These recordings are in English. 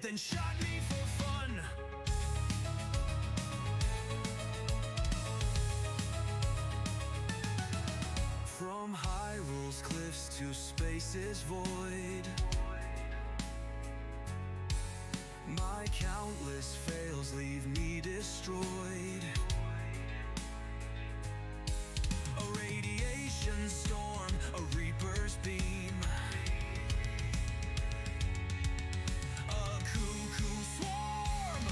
then shot me for fun. From Hyrule's cliffs to space's void, my countless fails leave me destroyed. A radiation storm, a reaper's beam, a cuckoo swarm.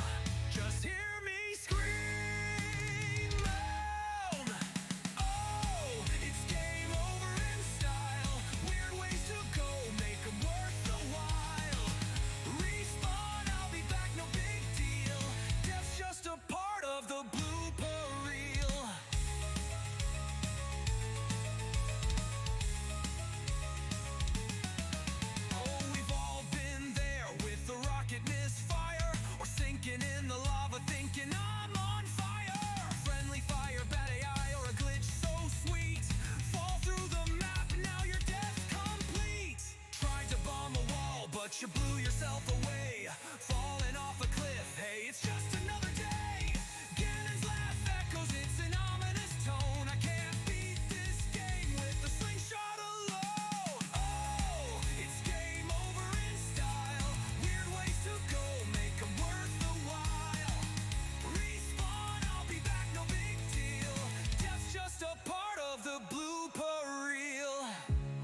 Just hear me scream. Moan. Oh, it's game over in style. Weird ways to go, make 'em worth the while. Respawn, I'll be back, no big deal. Death's just a part of the blooper reel. Oh, we've all been there with the rocket misfire, or sinking in the lava thinking I'm on fire. Friendly fire, bad AI, or a glitch so sweet. Fall through the map, now your death's complete. Tried to bomb a wall, but you blew yourself away. Falling off a cliff, hey, it's just another day. Ganon's laugh echoes, it's an ominous tone. I can't beat this game with a slingshot alone. Oh, it's game over in style. Weird ways to go, make 'em worth the while. Respawn, I'll be back, no big deal. Death's just a part of the blooper reel.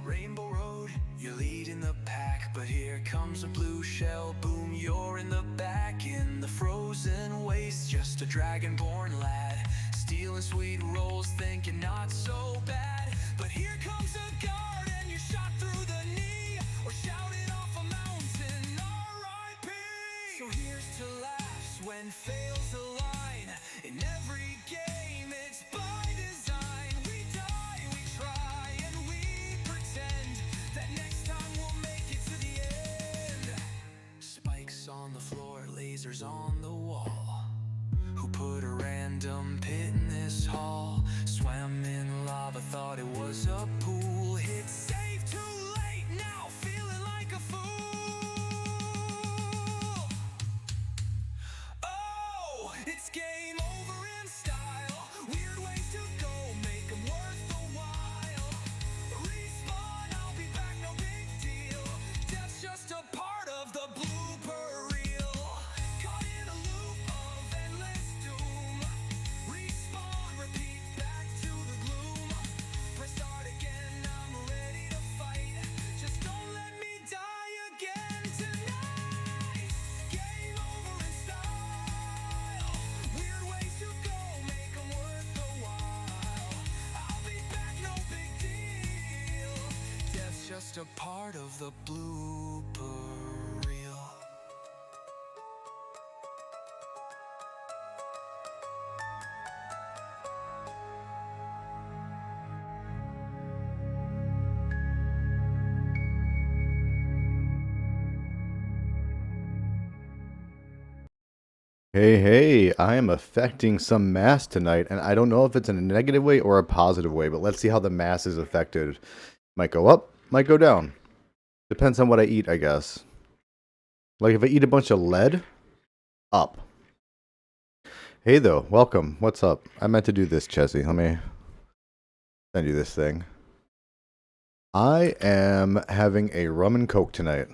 Rainbow Road, you're leading the pack, but here comes a blue shell. Boom, you're in the back in the frozen waste. Just a dragonborn lad, stealing sweet rolls, thinking not so bad. But here comes a guard, and you're shot through the knee, or shouted off a mountain, R.I.P. So here's to laughs when fails align. In every game, it's by design. We die, we try, and we pretend that next time we'll make it to the end. Spikes on the floor, lasers on the wall. Who put a random pit in this hall? Swam in lava, thought it was a pool. Hit save too late, now feeling like a fool. Oh, it's game over in style. Weird ways to go, make 'em worth the while. Respawn, I'll be back, no big deal. Death's just a part of the blooper reel. Caught in a loop of endless doom. Respawn, repeat, back to the gloom. Press start again, I'm ready to fight. Just don't let me die again tonight. Game over in style. Weird ways to go, make 'em worth the while. I'll be back, no big deal. Death's just a part of the blooper reel. Hey, hey, I am affecting some mass tonight, and I don't know if it's in a negative way or a positive way, but let's see how the mass is affected. Might go up, might go down. Depends on what I eat, I guess. Like if I eat a bunch of lead, up. Hey though, welcome. What's up? I meant to do this, Chessie. Let me send you this thing. I am having a rum and coke tonight.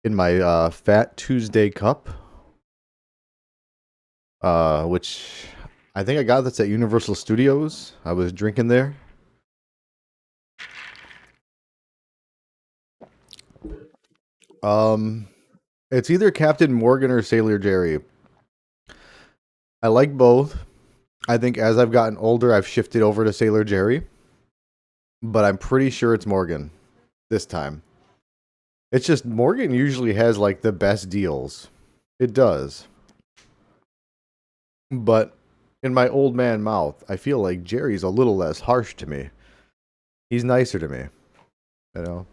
In my Fat Tuesday cup, which I think I got this at Universal Studios. I was drinking there. It's either Captain Morgan or Sailor Jerry. I like both. I think as I've gotten older, I've shifted over to Sailor Jerry, but I'm pretty sure it's Morgan this time. It's just Morgan usually has like the best deals. It does. But in my old man mouth, I feel like Jerry's a little less harsh to me. He's nicer to me. You know?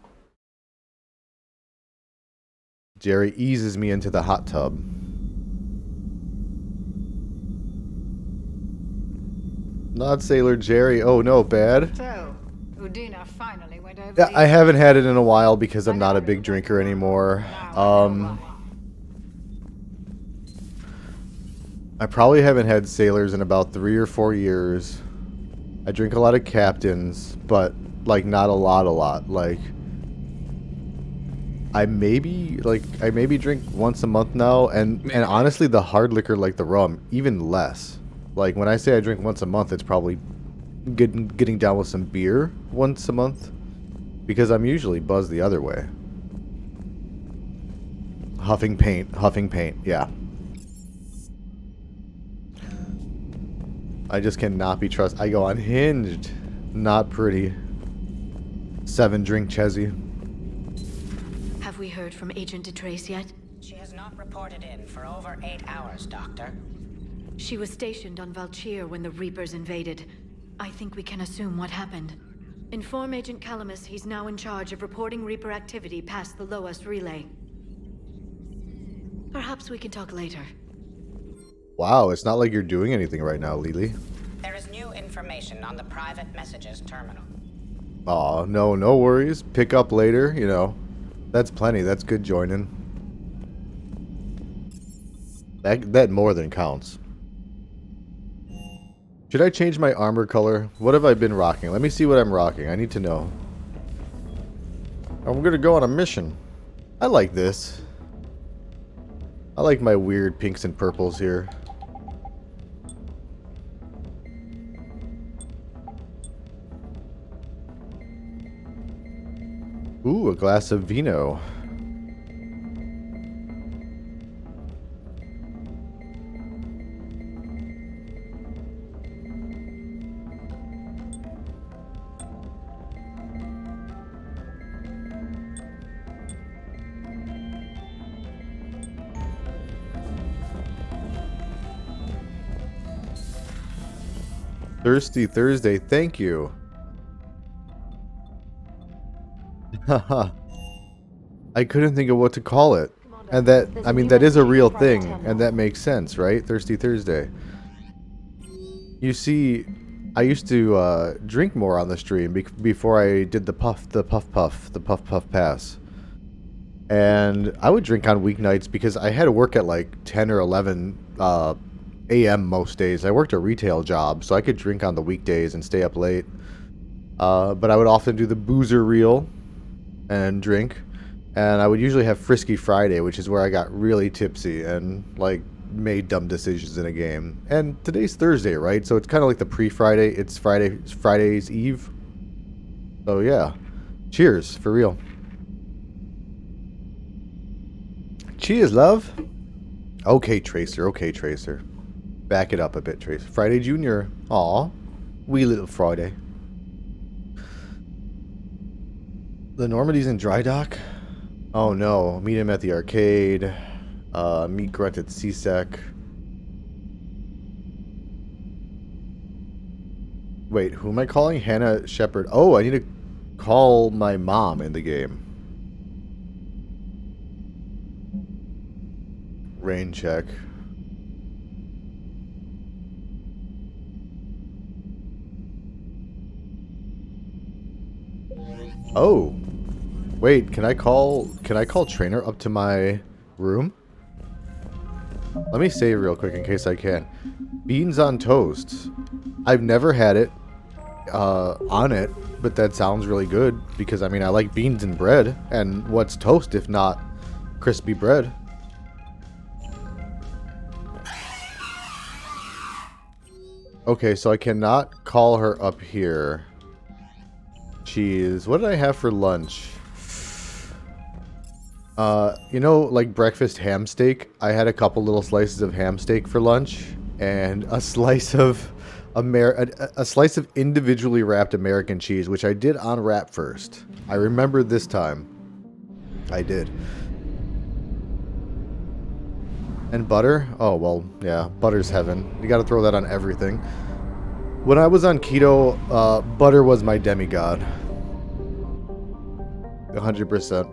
Jerry eases me into the hot tub. Not Sailor Jerry. Oh no, bad. So, Udina finally went over Yeah, the I haven't had it in a while because I'm not a big drinker anymore. I probably haven't had Sailors in about 3 or 4 years. I drink a lot of Captains, but like not a lot. Like I maybe drink once a month now, and honestly, the hard liquor like the rum, even less. Like when I say I drink once a month, it's probably getting down with some beer once a month, because I'm usually buzzed the other way. Huffing paint, yeah. I just cannot be trusted. I go unhinged. Not pretty. 7 drink Chezzy. Have we heard from Agent DeTrace yet? She has not reported in for over 8 hours, Doctor. She was stationed on Valchir when the Reapers invaded. I think we can assume what happened. Inform Agent Calamus he's now in charge of reporting Reaper activity past the Loas relay. Perhaps we can talk later. Wow, it's not like you're doing anything right now, Lily. There is new information on the private messages terminal. Aw, no worries. Pick up later, you know. That's plenty. That's good joining. That more than counts. Should I change my armor color? What have I been rocking? Let me see what I'm rocking. I need to know. I'm gonna go on a mission. I like this. I like my weird pinks and purples here. Ooh, a glass of vino. Thirsty Thursday, thank you. Haha. I couldn't think of what to call it. And that, I mean, that is a real thing, and that makes sense, right? Thirsty Thursday. You see, I used to drink more on the stream before I did the puff pass. And I would drink on weeknights because I had to work at like 10 or 11 a.m. most days. I worked a retail job, so I could drink on the weekdays and stay up late. But I would often do the boozer reel and drink, and I would usually have Frisky Friday, which is where I got really tipsy and like made dumb decisions in a game. And today's Thursday, right? So it's kind of like the pre-Friday. It's Friday's Eve. So yeah, cheers for real. Cheers, love. Okay, Tracer. Okay, Tracer. Back it up a bit, Tracer. Friday Junior. Aw, wee little Friday. The Normandy's in dry dock? Oh no, meet him at the arcade. Meet Grunt at CSEC. Wait, who am I calling? Hannah Shepard. Oh, I need to call my mom in the game. Rain check. Oh. Wait, can I call Trainer up to my room? Let me say real quick in case I can. Beans on toast. I've never had it on it, but that sounds really good because I mean I like beans and bread, and what's toast if not crispy bread? Okay, so I cannot call her up here. Cheese. What did I have for lunch? You know, like breakfast ham steak. I had a couple little slices of ham steak for lunch, and a slice of a slice of individually wrapped American cheese, which I did unwrap first. I remember this time. I did. And butter? Oh, well, yeah, butter's heaven. You gotta throw that on everything. When I was on keto, butter was my demigod. 100%.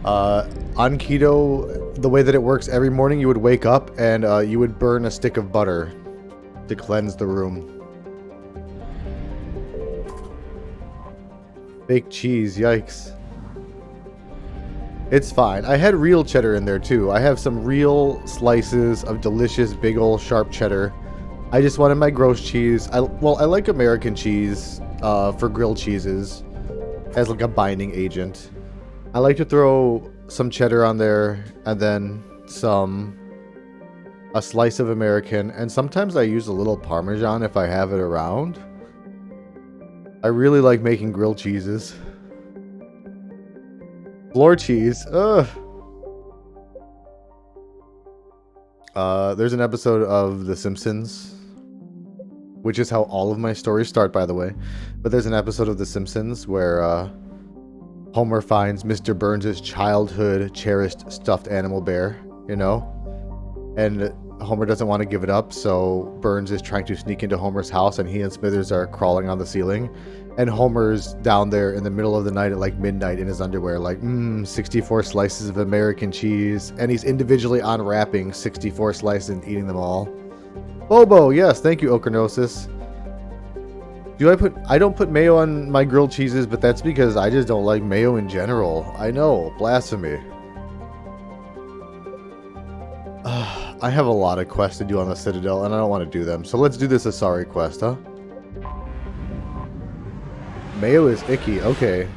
On keto, the way that it works, every morning you would wake up and you would burn a stick of butter to cleanse the room. Fake cheese, yikes. It's fine. I had real cheddar in there too. I have some real slices of delicious big ol' sharp cheddar. I just wanted my gross cheese. I like American cheese for grilled cheeses as like a binding agent. I like to throw some cheddar on there and then a slice of American, and sometimes I use a little Parmesan if I have it around. I really like making grilled cheeses. Floor cheese. Ugh. There's an episode of The Simpsons, which is how all of my stories start, by the way. But there's an episode of The Simpsons where Homer finds Mr. Burns' childhood cherished stuffed animal bear, you know? And Homer doesn't want to give it up, so Burns is trying to sneak into Homer's house, and he and Smithers are crawling on the ceiling. And Homer's down there in the middle of the night at like midnight in his underwear, like, 64 slices of American cheese. And he's individually unwrapping 64 slices and eating them all. Bobo, yes, thank you, Okernosis. I don't put mayo on my grilled cheeses, but that's because I just don't like mayo in general. I know, blasphemy. I have a lot of quests to do on the Citadel, and I don't want to do them. So let's do this Asari quest, huh? Mayo is icky. Okay.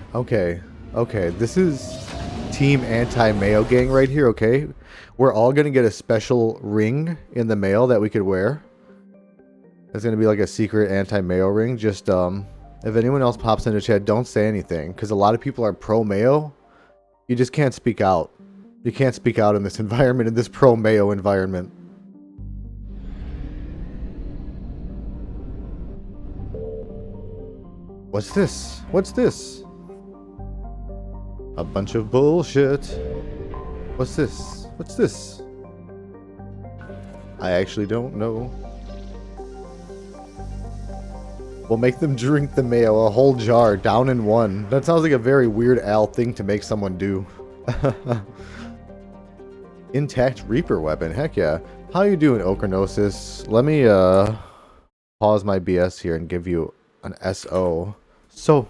This is Team Anti-Mayo Gang right here, okay? We're all going to get a special ring in the mail that we could wear. It's going to be like a secret anti-mayo ring. Just, if anyone else pops into chat, don't say anything. Because a lot of people are pro-mayo. You just can't speak out. You can't speak out in this environment, in this pro-mayo environment. What's this? What's this? A bunch of bullshit. What's this? What's this? I actually don't know. We'll make them drink the mayo, a whole jar, down in one. That sounds like a very Weird Al thing to make someone do. Intact Reaper weapon, heck yeah. How you doing, Okernosis? Let me pause my BS here and give you an SO. So,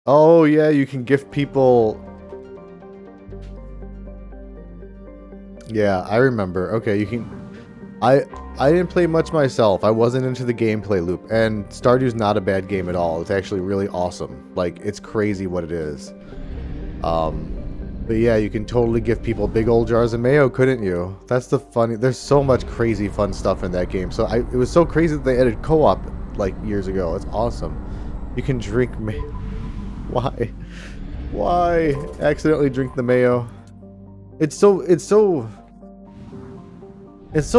oh yeah, you can gift people. Yeah, I remember. Okay, you can. I didn't play much myself. I wasn't into the gameplay loop, and Stardew's not a bad game at all. It's actually really awesome. Like, it's crazy what it is. But yeah, you can totally give people big old jars of mayo, couldn't you? That's the funny. There's so much crazy fun stuff in that game. So it was so crazy that they added co-op like years ago. It's awesome. You can drink mayo. Why? Why accidentally drink the mayo? It's so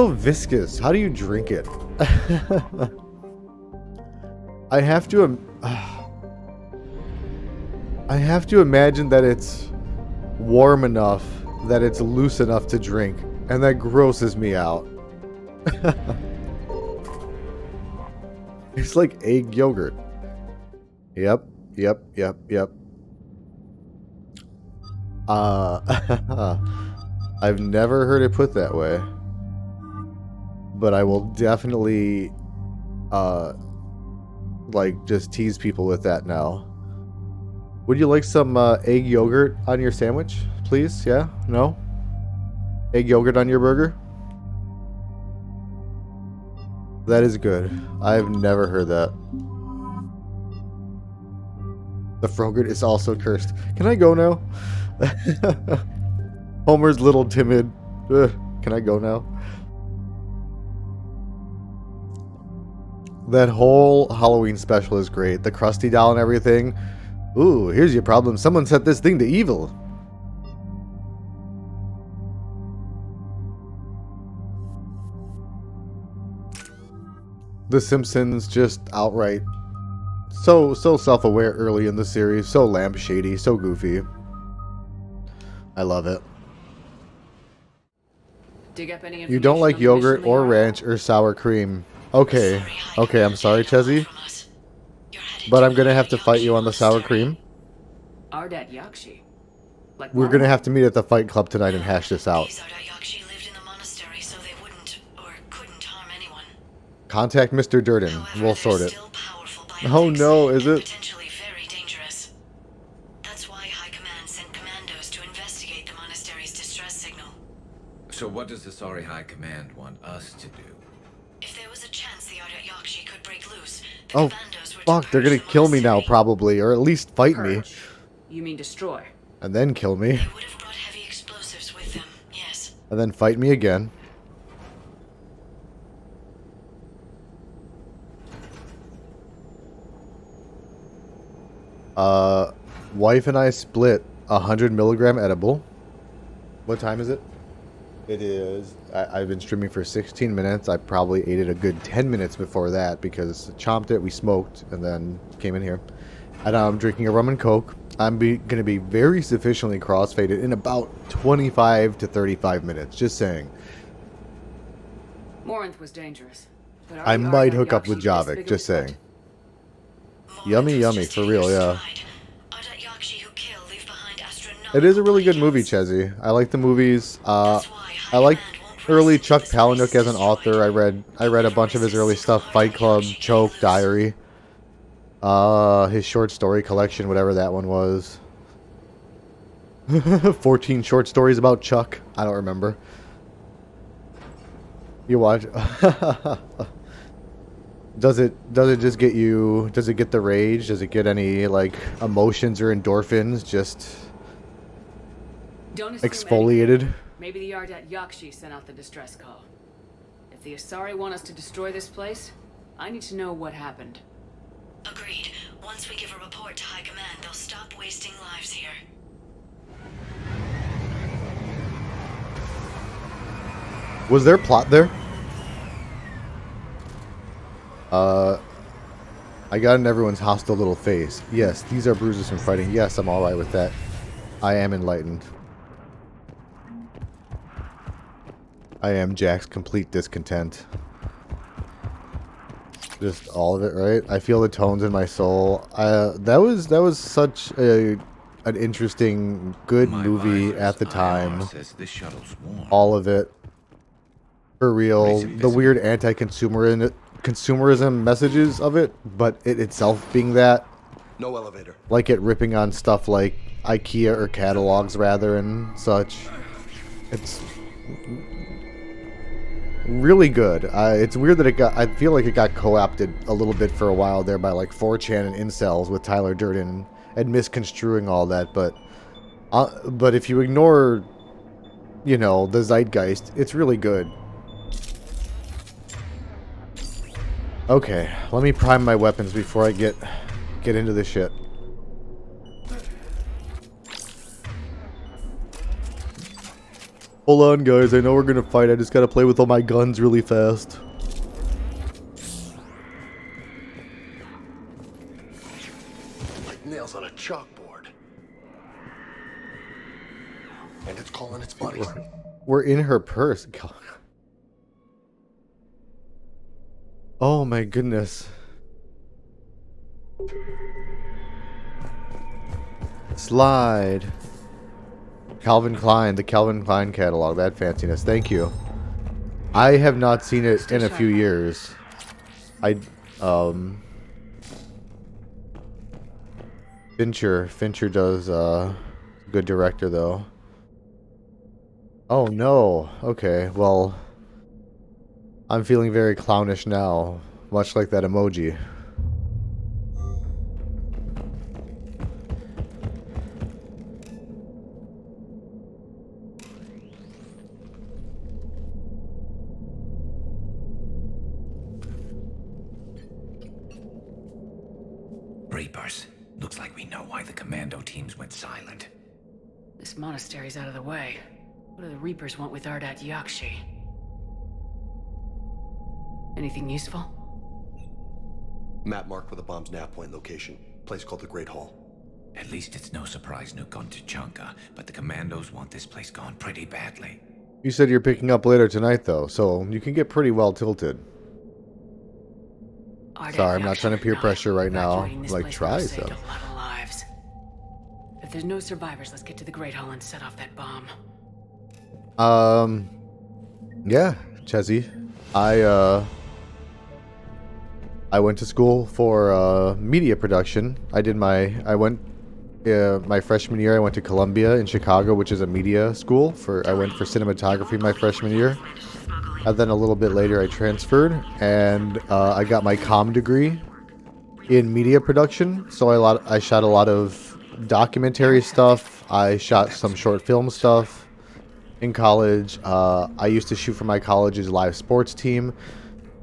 viscous. How do you drink it? I have to imagine that it's warm enough that it's loose enough to drink, and that grosses me out. It's like egg yogurt. Yep. I've never heard it put that way, but I will definitely like just tease people with that now. Would you like some egg yogurt on your sandwich, please? Yeah? No? Egg yogurt on your burger? That is good. I've never heard that. The Frogurt is also cursed. Can I go now? Homer's little timid. Ugh, can I go now? That whole Halloween special is great. The Krusty doll and everything. Ooh, here's your problem. Someone set this thing to evil. The Simpsons just outright so self-aware early in the series, so lampshady, so goofy. I love it. Dig up any You don't like information on the yogurt mission or they are ranch or sour cream. Okay. Okay, I'm sorry, Chezzy. But I'm gonna have to fight you on the sour cream. on? Ardat Yakshi. Like We're gonna have to meet at the fight club tonight and hash this out. These Ardat Yakshi lived in the monastery so they wouldn't or couldn't harm anyone. Contact Mr. Durden. However, We'll they're sort it. still powerful Oh biotics no, is and it? potentially very dangerous. That's why High Command sent commandos to investigate the monastery's distress signal. So what does the Sorry High Command want us to do? If there was a chance the Ardat Yakshi could break loose, the Oh, commandos were to fuck, they're purge gonna the kill me now, monastery. probably. Or at least fight me. Purge. You mean destroy? And then kill me. They would have brought heavy explosives with them, yes. And then fight me again. Wife and I split 100 milligram edible. What time is it? It is. I've been streaming for 16 minutes. I probably ate it a good 10 minutes before that because chomped it, we smoked, and then came in here. And I'm drinking a rum and coke. I'm going to be very sufficiently crossfaded in about 25 to 35 minutes. Just saying. Morinth was dangerous. But I Ardat might hook up Yakshi with this big Javik. of Just a threat? saying. Yummy, Morinth was yummy, just for hitting real, their yeah. stride. Ardat Yakshi who kill leave behind It is a really good astronomical movie, yields. Chezzy. I like the movies. That's why I like High Command won't early proceed Chuck with this place Palahniuk as an destroyed. author. I read a bunch of his early stuff: Fight Club, Choke, Diary, his short story collection, whatever that one was. 14 short stories about Chuck. I don't remember. You watch? Does it just get you? Does it get the rage? Does it get any like emotions or endorphins? Just Don't assume exfoliated. anything. Maybe the Ardat Yakshi sent out the distress call. If the Asari want us to destroy this place, I need to know what happened. Agreed. Once we give a report to High Command, they'll stop wasting lives here. Was there plot there? I got in everyone's hostile little face. Yes, these are bruises from fighting. Yes, I'm alright with that. I am enlightened. I am Jack's complete discontent. Just all of it, right? I feel the tones in my soul. That was such an interesting, good My movie visor's at the IR time. says this shuttle's warm. All of it. For real. Raising The weird anti-consumerism messages of it, but it itself being that. No elevator. Like it ripping on stuff like IKEA or catalogs rather and such. It's really good. It's weird that I feel like it got co-opted a little bit for a while there by like 4chan and incels with Tyler Durden and misconstruing all that, but if you ignore, you know, the zeitgeist, it's really good. Okay, let me prime my weapons before I get into this shit. Hold on, guys. I know we're gonna fight. I just gotta play with all my guns really fast. Like nails on a chalkboard. And it's calling its buddies. We're in her purse. God. Oh my goodness. Slide. Calvin Klein, the Calvin Klein catalog, that fanciness. Thank you. I have not seen it in a few years. Fincher does, good director though. Oh no. Okay, well, I'm feeling very clownish now, much like that emoji. Reapers. Looks like we know why the commando teams went silent. This monastery's out of the way. What do the Reapers want with Ardat Yakshi? Anything useful? Map marked with a bomb's nav point location. Place called the Great Hall. At least it's no surprise nuke on Tuchanka, but the commandos want this place gone pretty badly. You said you're picking up later tonight though, so you can get pretty well tilted. Ardat Sorry, I'm not Yakshi trying to peer know pressure right now. evacuating this Like, place try would've saved some. a lot of lives. If there's no survivors, let's get to the Great Hall and set off that bomb. Yeah, Chezzy. I went to school for media production. I went my freshman year. I went to Columbia in Chicago, which is a media school. I went for cinematography my freshman year, and then a little bit later I transferred and I got my comm degree in media production. So I shot a lot of documentary stuff. I shot some short film stuff in college. I used to shoot for my college's live sports team.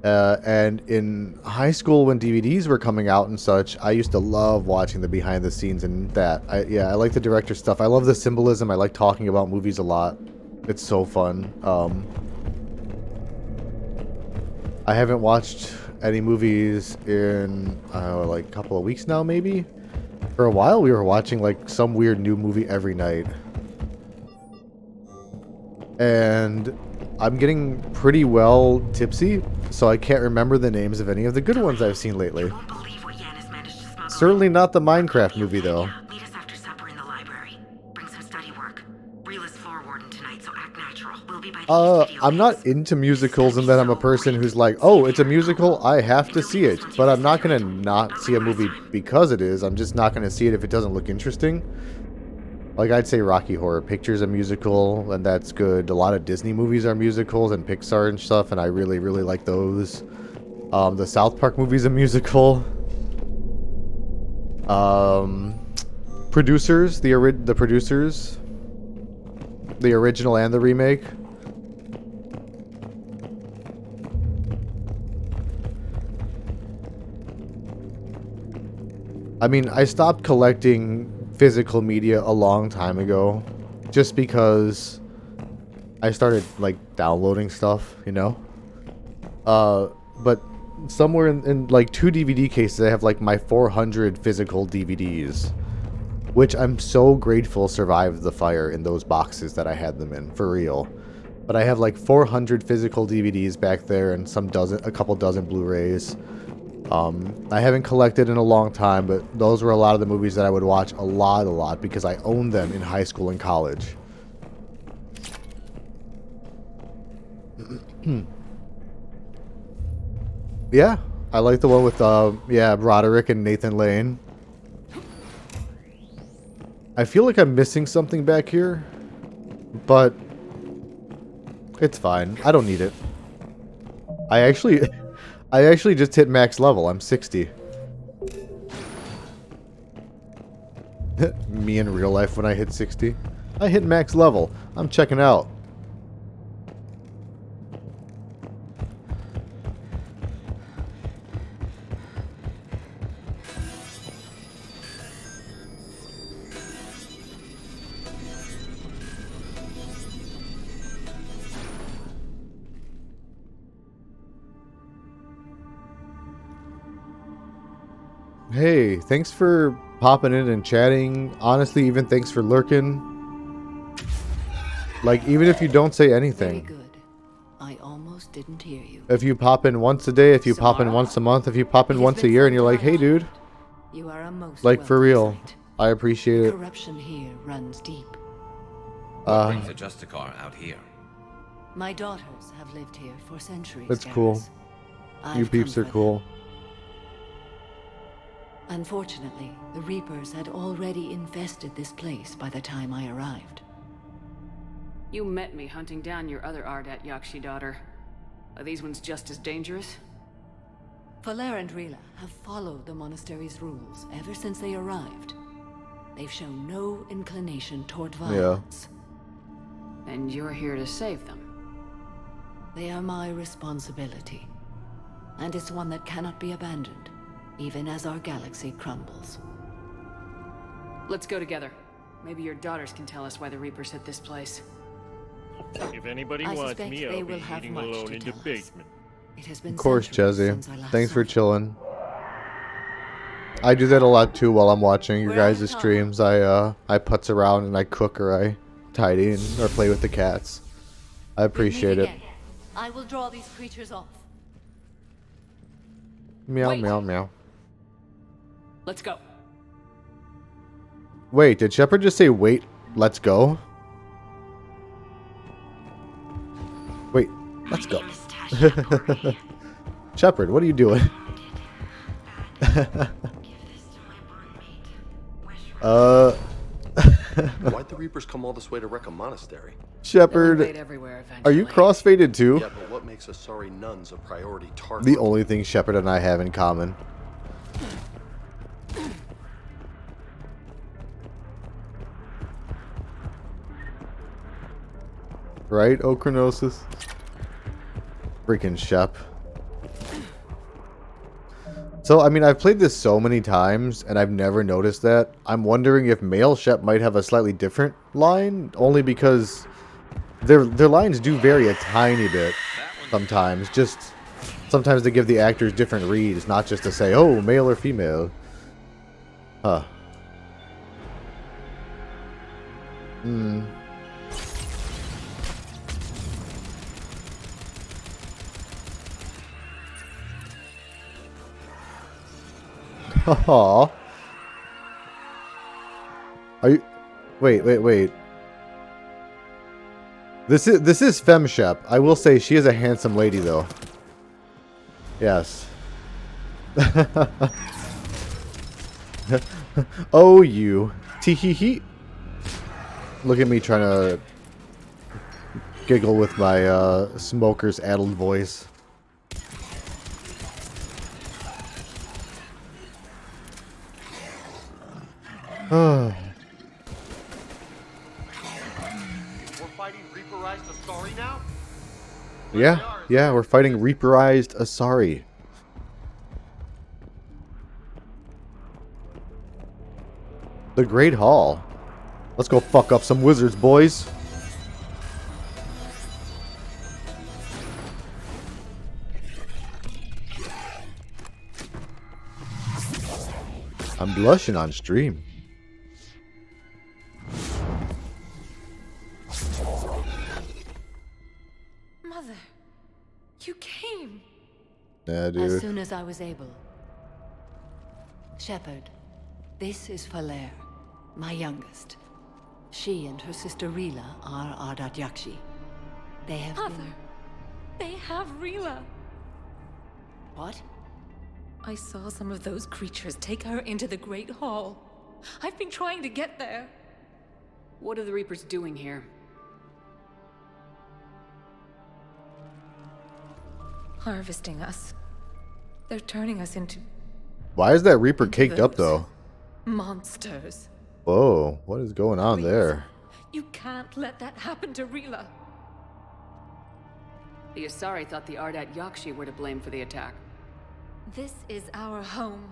And in high school, when DVDs were coming out and such, I used to love watching the behind the scenes and that. I like the director stuff. I love the symbolism. I like talking about movies a lot. It's so fun. I haven't watched any movies in like a couple of weeks now, maybe. For a while, we were watching like some weird new movie every night. And I'm getting pretty well tipsy, so I can't remember the names of any of the good ones I've seen lately. Certainly not the Minecraft movie, though. Meet us after supper in the library. Bring some study work. Reel is floor warden tonight, so act natural. We'll be by the I'm not into musicals, and that I'm a person who's like, oh, it's a musical, I have to see it. But I'm not gonna not see a movie because it is. I'm just not gonna see it if it doesn't look interesting. Like, I'd say Rocky Horror Picture's a musical, and that's good. A lot of Disney movies are musicals, and Pixar and stuff, and I really, really like those. The South Park movie's a musical. Producers, the producers. The original and the remake. I mean, I stopped collecting physical media a long time ago, just because I started like downloading stuff, you know. But somewhere in like 2 DVD cases, I have like my 400 physical DVDs, which I'm so grateful survived the fire in those boxes that I had them in, for real. But I have like 400 physical DVDs back there and a couple dozen Blu-rays. I haven't collected in a long time, but those were a lot of the movies that I would watch a lot, because I owned them in high school and college. Yeah, I like the one with, Broderick and Nathan Lane. I feel like I'm missing something back here, but it's fine. I don't need it. I actually just hit max level. I'm 60. Me in real life when I hit 60. I hit max level. I'm checking out. Hey, thanks for popping in and chatting. Honestly, even thanks for lurking. Like, even if you don't say Very anything. good. I almost didn't hear you. If you pop in once a day, if you pop in once a month, if you pop in once a year and you're like, hey dude, You are a most like for welcome real, sight. I appreciate it. Corruption here runs deep. What brings a Justicar out here? My daughters have lived here for centuries. That's cool. Garrus. You I've peeps come are for cool. them. Unfortunately, the Reapers had already infested this place by the time I arrived. You met me hunting down your other Ardat Yakshi daughter. Are these ones just as dangerous? Falere and Rila have followed the monastery's rules ever since they arrived. They've shown no inclination toward violence. And you're here to save them. They are my responsibility. And it's one that cannot be abandoned, even as our galaxy crumbles. Let's go together. Maybe your daughters can tell us why the Reapers hit this place. If anybody I wants suspect me, they I'll will be have eating much alone to in the tell us. basement. It has been Of course, centuries Jesse. since I last Thanks for saw you. chilling. I do that a lot too while I'm watching your We're out of guys' time. streams. I putz around and I cook or I tidy or play with the cats. I appreciate it. I will draw these creatures off. Meow, Wait. meow, meow. Let's go. Wait, did Shepard just say, wait, let's go? Wait, let's go. Shepard, what are you doing? Why'd the Reapers come all this way to wreck a monastery? Shepard, Everywhere are you eventually. cross-faded too? Yeah, but what makes Asari nuns a priority target? The only thing Shepard and I have in common. Right, Okronosis? Freaking Shep. So, I mean, I've played this so many times, and I've never noticed that. I'm wondering if male Shep might have a slightly different line, only because their lines do vary a tiny bit sometimes. Just, sometimes they give the actors different reads, not just to say, oh, male or female. Huh. Hmm. Aww. Are you... Wait. This is FemShep. I will say she is a handsome lady, though. Yes. Oh, you. Tee-hee-hee. Look at me trying to giggle with my smoker's addled voice. We're fighting Reaperized Asari now? Yeah, we're fighting Reaperized Asari. The Great Hall. Let's go fuck up some wizards, boys. I'm blushing on stream. Mother, you came. Yeah, dude. As soon as I was able. Shepard, this is Falere, my youngest. She and her sister Rila are Ardat Yakshi. They have Mother, they have Rila. What? I saw some of those creatures take her into the Great Hall. I've been trying to get there. What are the Reapers doing here? Harvesting us. They're turning us into Why is that Reaper caked up, though? monsters. Whoa, what is going on there? You can't let that happen to Rila. The Asari thought the Ardat Yakshi were to blame for the attack. This is our home.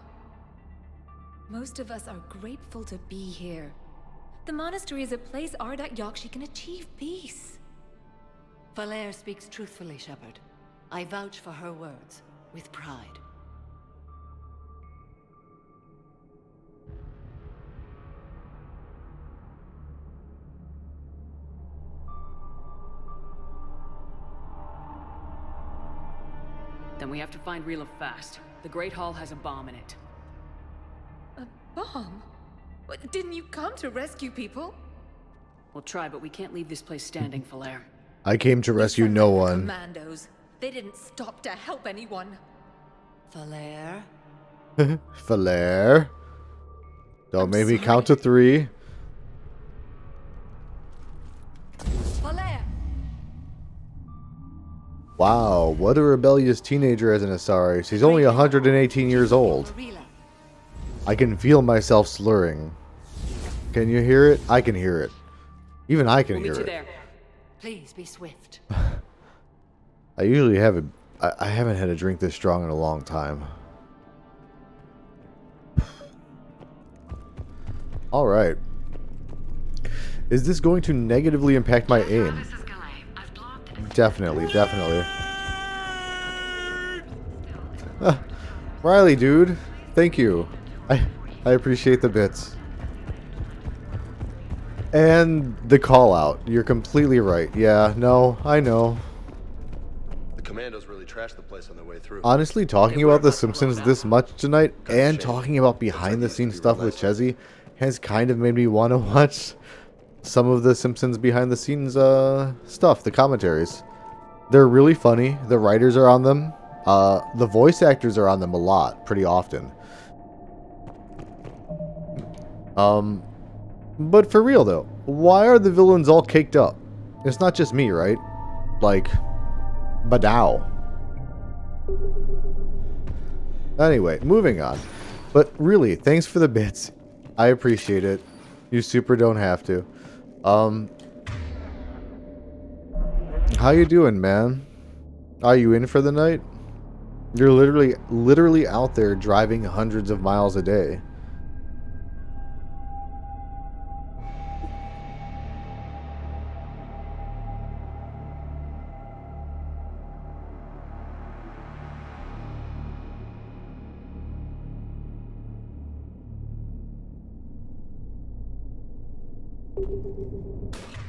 Most of us are grateful to be here. The monastery is a place Ardat Yakshi can achieve peace. Falere speaks truthfully, Shepard. I vouch for her words, with pride. Then we have to find Rila fast. The Great Hall has a bomb in it. A bomb? What, didn't you come to rescue people? We'll try, but we can't leave this place standing, Falere. I came to rescue no one. Commandos. They didn't stop to help anyone. Falere? Falere. Don't make me count to 3. Falere! Wow, what a rebellious teenager as an Asari. She's only 118 years old. I can feel myself slurring. Can you hear it? I can hear it. Even I can hear Meet you it. there. Please be swift. I usually haven't. I haven't had a drink this strong in a long time. All right. Is this going to negatively impact my aim? Definitely. Riley, dude. Thank you. I appreciate the bits. And the call out. You're completely right. Yeah, no, I know. The commandos really trashed the place on their way through. Honestly, talking about The Simpsons this much tonight and talking about behind the scenes stuff with Chezzy has kind of made me want to watch some of The Simpsons behind the scenes stuff, the commentaries. They're really funny. The writers are on them. The voice actors are on them a lot, pretty often. But for real though, why are the villains all caked up? It's not just me, right? Like, Badow. Anyway, moving on. But really, thanks for the bits. I appreciate it. You super don't have to. How you doing, man? Are you in for the night? You're literally out there driving hundreds of miles a day.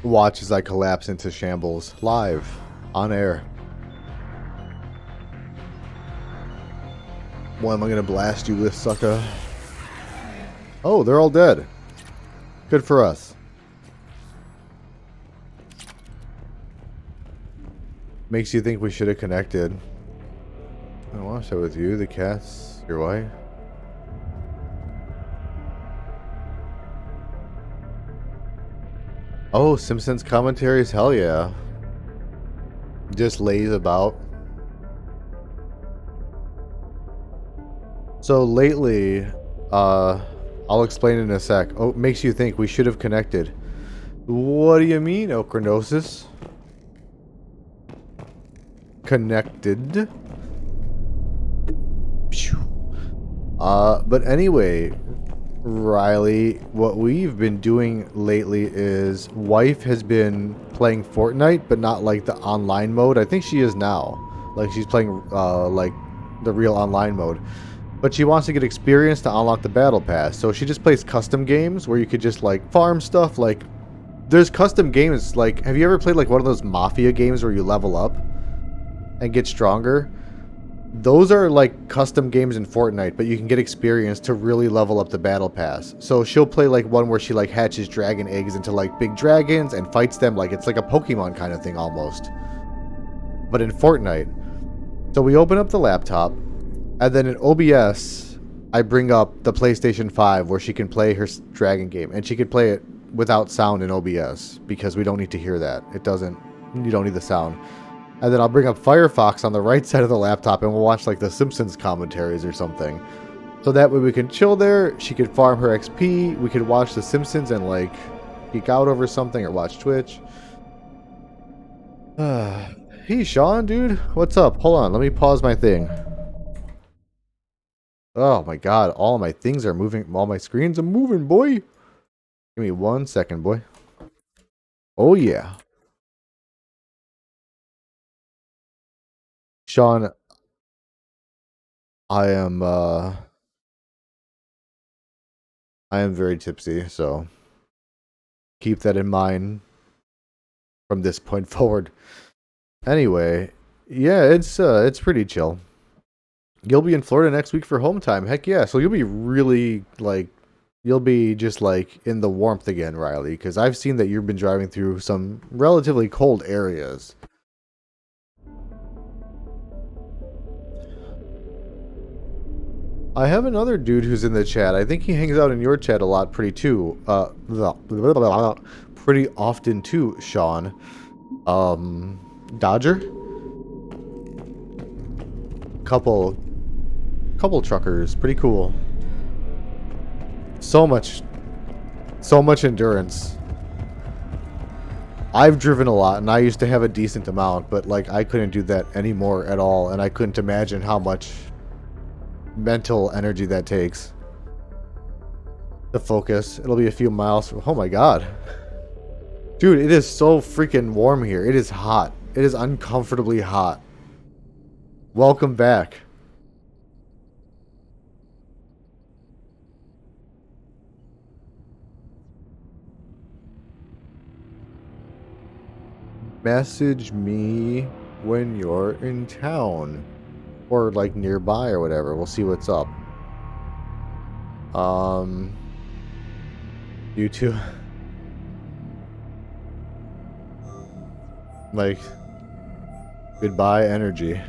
Watch as I collapse into shambles. Live. On air. What am I gonna blast you with, sucker? Oh, they're all dead. Good for us. Makes you think we should have connected. I watched that with you, the cats, your wife. Oh, Simpsons commentaries? Hell yeah. Just lays about. So lately, I'll explain in a sec. Oh, it makes you think we should have connected. What do you mean, Okronosis? Connected. But anyway, Riley, what we've been doing lately is wife has been playing Fortnite, but not like the online mode. I think she is now. Like she's playing like the real online mode. But she wants to get experience to unlock the battle pass. So she just plays custom games where you could just like farm stuff. Like there's custom games like, have you ever played like one of those Mafia games where you level up and get stronger? Those are like custom games in Fortnite, but you can get experience to really level up the battle pass. So she'll play like one where she like hatches dragon eggs into like big dragons and fights them like it's like a Pokemon kind of thing almost. But in Fortnite. So we open up the laptop, and then in OBS, I bring up the PlayStation 5 where she can play her dragon game, and she can play it without sound in OBS because we don't need to hear that. You don't need the sound. And then I'll bring up Firefox on the right side of the laptop and we'll watch like the Simpsons commentaries or something. So that way we can chill there, she could farm her XP, we could watch the Simpsons and like geek out over something or watch Twitch. Hey Sean, dude, what's up? Hold on, let me pause my thing. Oh my god, all my things are moving, all my screens are moving, boy. Give me 1 second, boy. Oh yeah. Sean, I am very tipsy, so keep that in mind from this point forward. Anyway, yeah, it's pretty chill. You'll be in Florida next week for home time. Heck yeah. So you'll be really like you'll be just like in the warmth again, Riley, because I've seen that you've been driving through some relatively cold areas. I have another dude who's in the chat. I think he hangs out in your chat a lot pretty often too, Sean. Dodger? Couple truckers, pretty cool. So much endurance. I've driven a lot and I used to have a decent amount, but like I couldn't do that anymore at all, and I couldn't imagine how much mental energy that takes to focus. It'll be a few miles from, oh my god. Dude, it is so freaking warm here. It is hot. It is uncomfortably hot. Welcome back. Message me when you're in town. Or like nearby or whatever. We'll see what's up. You too. Like, goodbye energy.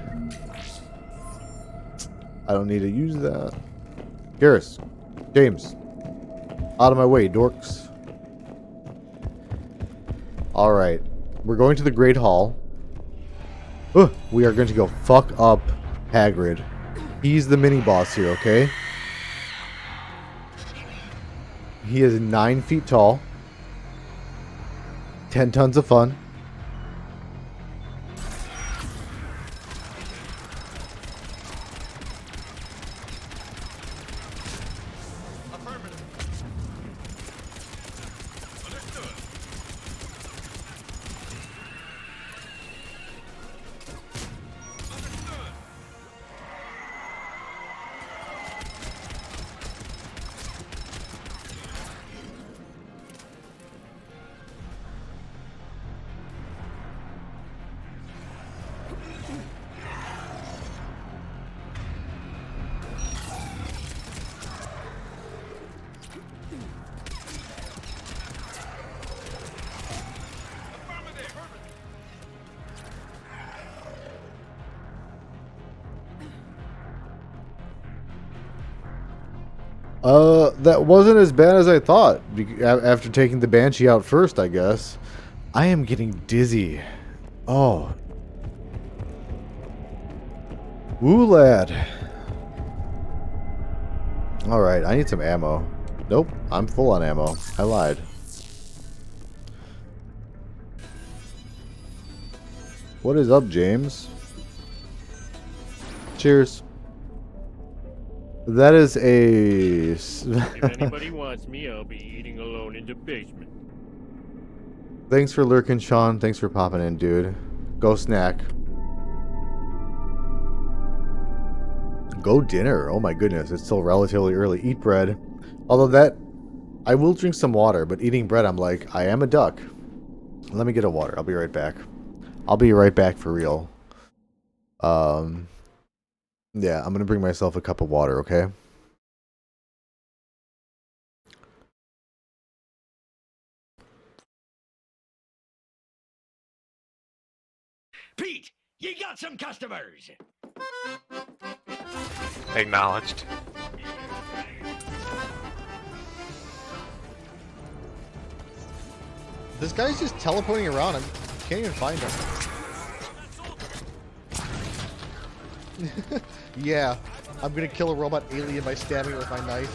I don't need to use that. Garrus. James. Out of my way, dorks. Alright. We're going to the Great Hall. We are going to go fuck up Hagrid. He's the mini-boss here, okay? He is 9 feet tall. 10 tons of fun. That wasn't as bad as I thought. After taking the Banshee out first, I guess. I am getting dizzy. Oh. Woo, lad. Alright, I need some ammo. Nope, I'm full on ammo. I lied. What is up, James? Cheers. That is a... If anybody wants me, I'll be eating alone in the basement. Thanks for lurking, Sean. Thanks for popping in, dude. Go snack. Go dinner. Oh my goodness, it's still relatively early. Eat bread. Although that... I will drink some water, but eating bread, I'm like, I am a duck. Let me get a water. I'll be right back. I'll be right back for real. Yeah, I'm gonna bring myself a cup of water, okay? Pete, you got some customers! Acknowledged. This guy's just teleporting around. I can't even find him. Yeah, I'm gonna kill a robot alien by stabbing it with my knife.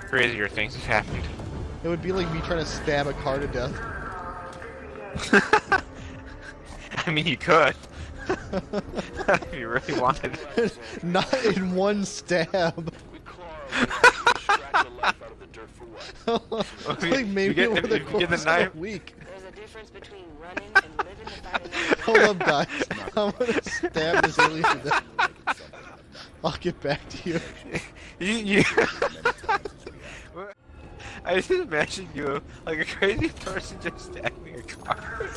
Crazier things have happened. It would be like me trying to stab a car to death. I mean, you could. If you really wanted. Not in one stab. It's like maybe over the course of a week. There's a difference between running and living to fight another Hold up, guys. I'm gonna stab this alien to death. I'll get back to you. You I just imagine you like a crazy person just stabbing a car.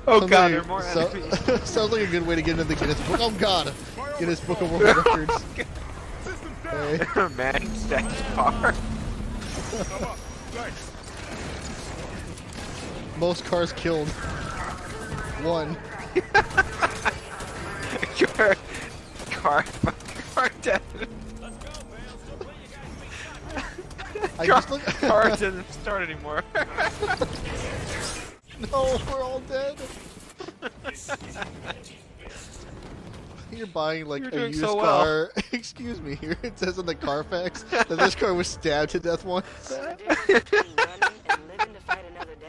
Oh god, there are more enemies. Sounds like a good way to get into the Guinness Book. Oh god! Guinness Book of World Records. Hey. Man stabbed car. Most cars killed. 1. Car dead. Car doesn't start anymore. No, we're all dead. You're buying like a used car. Excuse me. Here it says on the Carfax that this car was stabbed to death once. There's a difference between running and living to fight another day.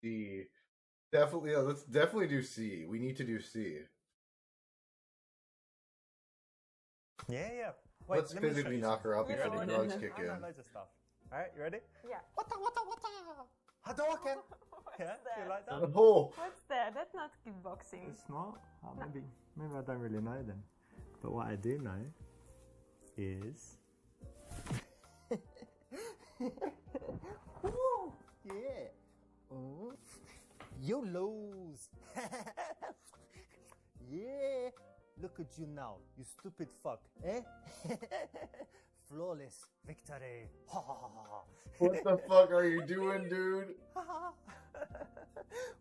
C. Definitely, let's definitely do C. We need to do C. Yeah, yeah. Wait, Let's physically knock her out before the drugs kick in. Loads of stuff. Alright, you ready? Yeah. Wata! Hadouken! Yeah, you like that? Oh. What's that? That's not kickboxing. It's not? Oh, maybe I don't really know then. But what I do know is... Woo! Yeah! Oh. You lose! Yeah! Look at you now, you stupid fuck, eh? Flawless victory! Ha ha ha ha! What the fuck are you doing, dude?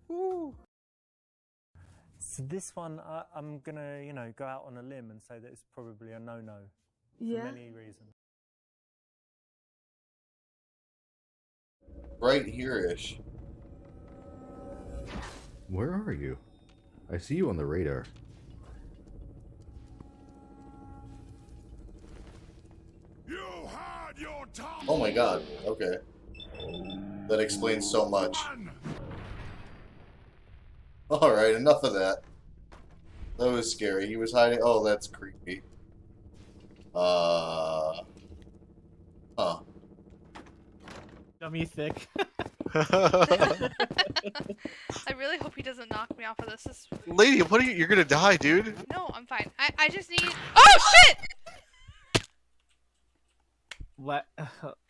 Woo! So this one, I'm gonna, you know, go out on a limb and say that it's probably a no-no for many reasons. Right here-ish. Where are you? I see you on the radar. Oh my god, okay. That explains so much. Alright, enough of that. That was scary. He was hiding. Oh, that's creepy. Huh. Dummy thick. I really hope he doesn't knock me off of this. Lady, what are you? You're gonna die, dude. No, I'm fine. I just need. Oh shit!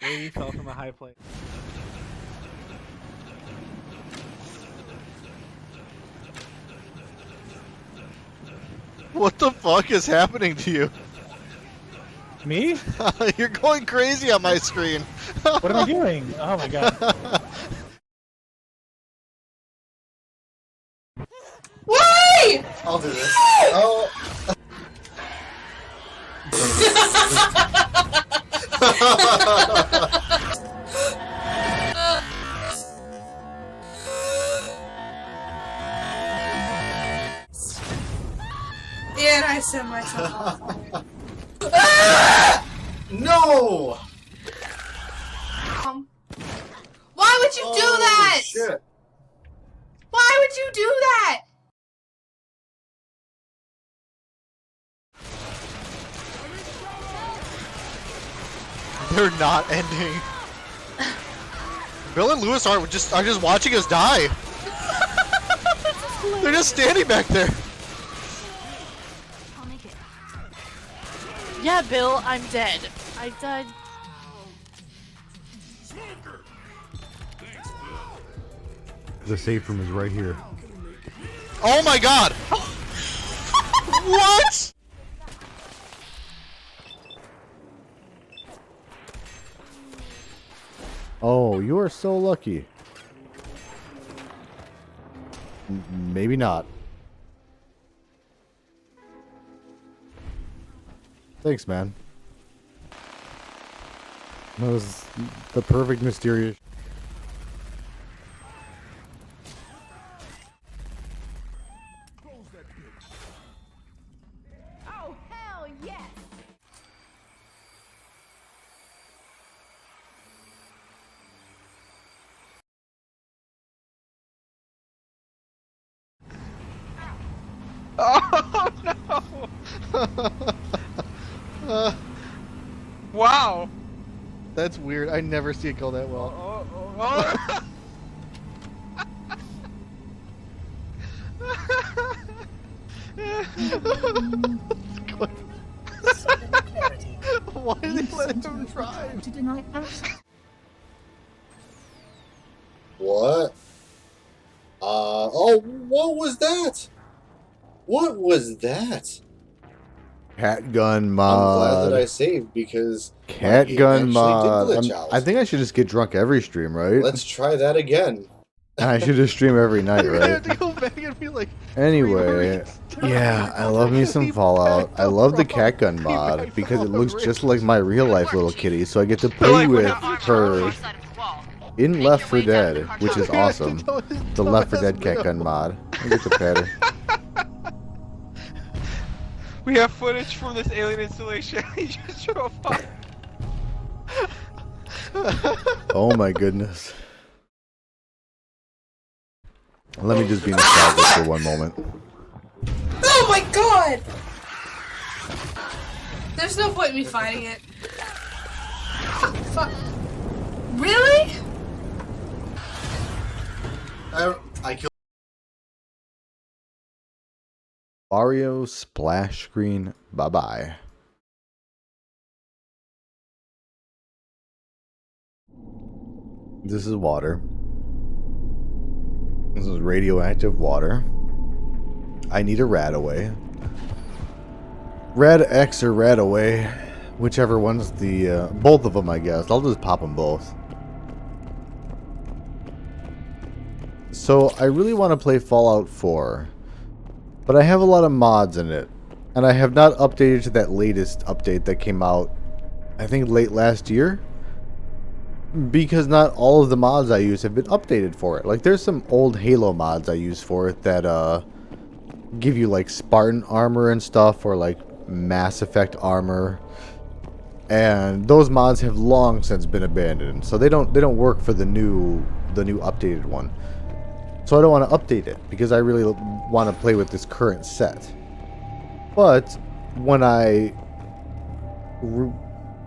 Lady fell from a high place. What the fuck is happening to you? Me? You're going crazy on my screen. What am I doing? Oh my god. Why? I'll do this. Oh. Yeah, and I set myself on fire. No! Why would you do that? Shit. Why would you do that? They're not ending. Bill and Lewis are just watching us die. They're just standing back there. Yeah, Bill, I'm dead. I died. The safe room is right here. Oh my god! What? Oh, you are so lucky. Maybe not. Thanks, man. That was the perfect mysterious. Oh, hell yes! Oh no! Wow! That's weird. I never see it go that well. Why did they let him drive? What? Oh, what was that? What was that? Cat gun mod. I'm glad that I saved because cat gun mod. I think I should just get drunk every stream, right? Let's try that again. I should just stream every night, I right? have to go back and be like. Anyway, yeah, I love me some Fallout. I love the cat gun mod because it looks just like my real life little kitty, so I get to play with her in Left 4 Dead, which is awesome. The Left 4 Dead cat gun mod. I get to pet her. We have footage from this alien installation. He just drove off. Oh my goodness. Let me just be nostalgic for one moment. Oh my god! There's no point in me fighting it. Fuck. Really? I killed Mario splash screen. Bye bye. This is water. This is radioactive water. I need a Radaway. Rad X or Radaway, whichever one's the both of them, I guess. I'll just pop them both. So I really want to play Fallout 4, but I have a lot of mods in it, and I have not updated to that latest update that came out, I think late last year, because not all of the mods I use have been updated for it. Like there's some old Halo mods I use for it that give you like Spartan armor and stuff, or like Mass Effect armor, and those mods have long since been abandoned, so they don't work for the new updated one. So I don't want to update it because I really want to play with this current set. But when I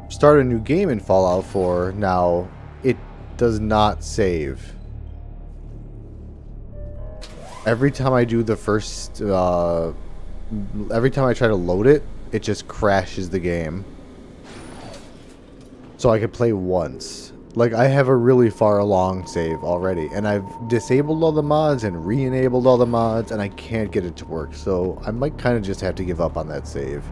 start a new game in Fallout 4 now, it does not save. Every time I do the first, every time I try to load it, it just crashes the game. So I could play once. Like, I have a really far along save already, and I've disabled all the mods and re-enabled all the mods, and I can't get it to work, so I might kind of just have to give up on that save.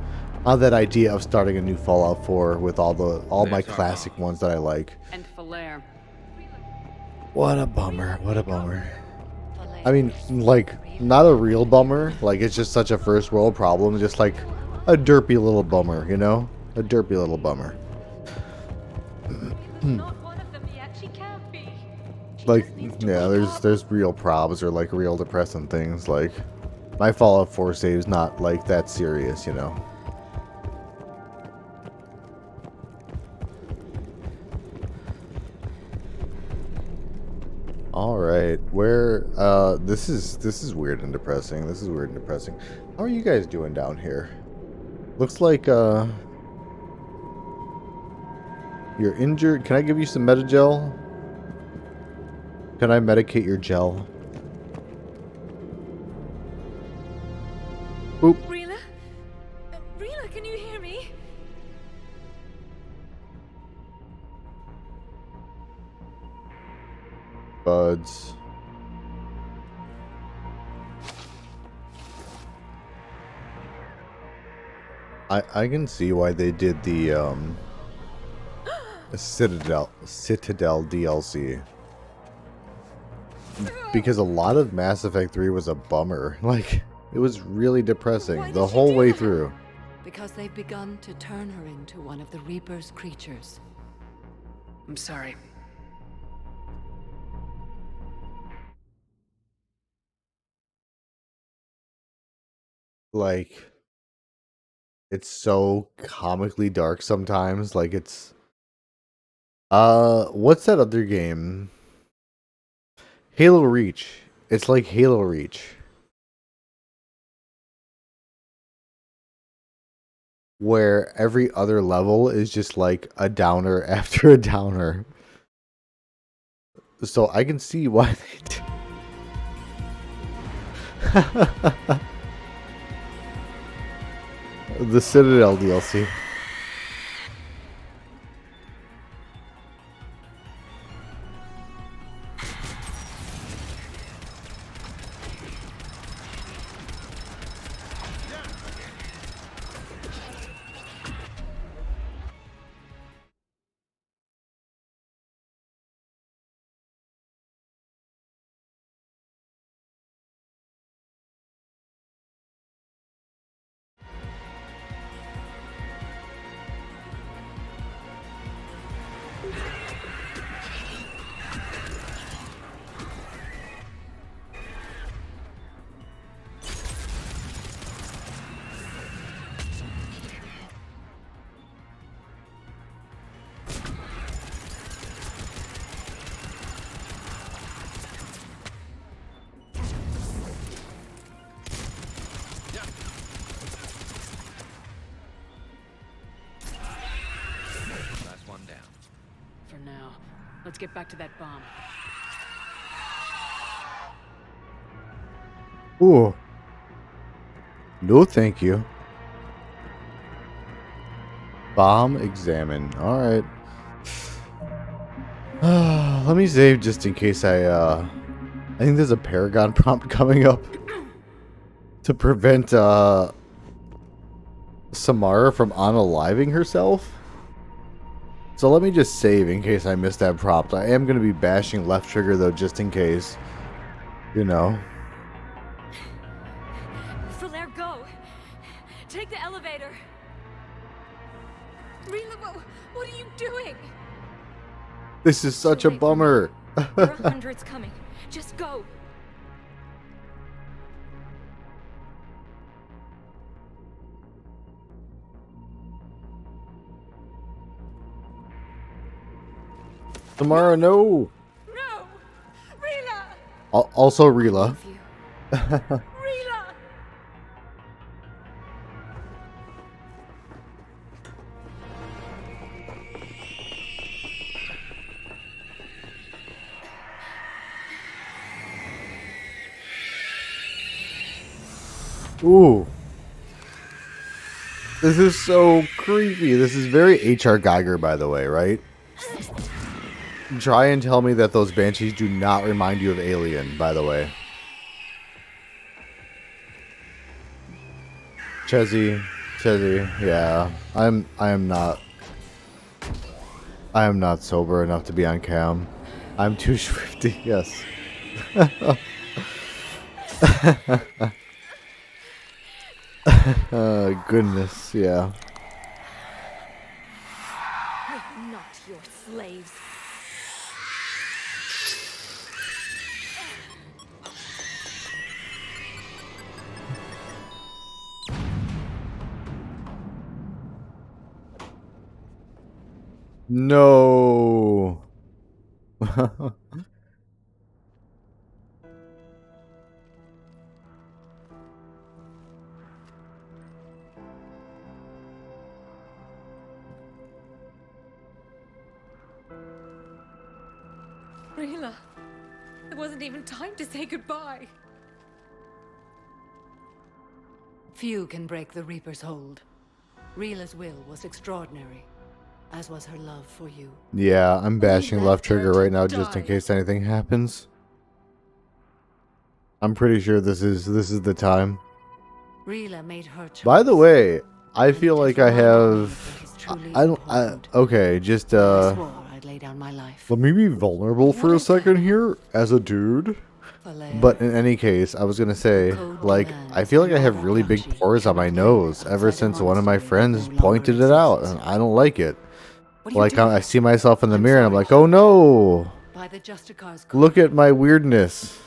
On that idea of starting a new Fallout 4 with all my classic ones that I like. And Falere. What a bummer, what a bummer. I mean, like, not a real bummer, like, it's just such a first world problem, just like a derpy little bummer, you know? A derpy little bummer. Like, yeah, there's real probs or like real depressing things. Like, my Fallout 4 save's not like that serious, you know. All right, where this is weird and depressing. This is weird and depressing. How are you guys doing down here? Looks like you're injured. Can I give you some Metagel? Can I medicate your gel? Oop. Rila? Rila, can you hear me? Buds. I can see why they did the Citadel DLC. Because a lot of Mass Effect 3 was a bummer. Like, it was really depressing the whole way through. Because they've begun to turn her into one of the Reaper's creatures. I'm sorry. Like, it's so comically dark sometimes. Like, it's what's that other game? Halo Reach. It's like Halo Reach, where every other level is just like a downer after a downer. So I can see why they the Citadel DLC. one down. For now. Let's get back to that bomb. Ooh. No, thank you. Bomb examine. Alright. Let me save just in case I think there's a Paragon prompt coming up to prevent Samara from unaliving herself. So let me just save in case I missed that prompt. I am going to be bashing left trigger though, just in case. You know. Falaire, go! Take the elevator! Rila, what are you doing? This is such a bummer. There are hundreds coming. Just go. Samara, no! No! Rila! Also Rila. Rila! Ooh. This is so creepy. This is very H.R. Geiger, by the way, right? Try and tell me that those banshees do not remind you of Alien, by the way. Chezzy, yeah. I am not sober enough to be on cam. I'm too swifty, yes. Goodness, yeah. We're not your slaves. No. Rila, it wasn't even time to say goodbye. Few can break the Reaper's hold. Rila's will was extraordinary, as was her love for you. Yeah, I'm bashing left trigger right now just in case anything happens. I'm pretty sure this is the time. Rila made her choice. By the way, I feel like I have okay, just I swore I'd lay down my life. let me be vulnerable for a second here as a dude. But in any case, I was gonna say, like, I feel like I have really big pores on my nose ever since one of my friends pointed it out, and I don't like it. Like, I see myself in the mirror and I'm like, oh no! Look at my weirdness.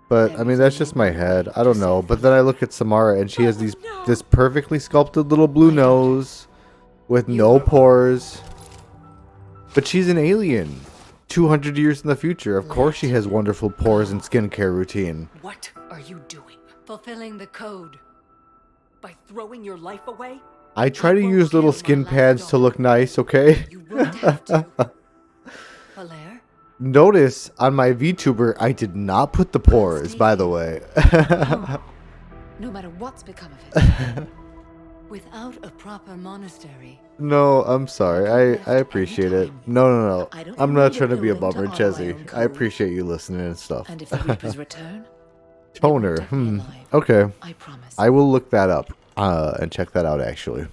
But, I mean, that's just my head. I don't know. But then I look at Samara and she has this perfectly sculpted little blue nose with no pores. But she's an alien. 200 years in the future. Of course she has wonderful pores and skincare routine. What are you doing? Fulfilling the code. By throwing your life away? I try to use little skin pads to look nice, okay? Notice on my VTuber, I did not put the pores, by the way. No matter what's become of it. Without a proper monastery. No, I'm sorry. I appreciate it. No. I'm not trying to be a bummer, Chezzy. I appreciate you listening and stuff. And if the Reapers return, Toner. Okay. I promise. I will look that up and check that out, actually.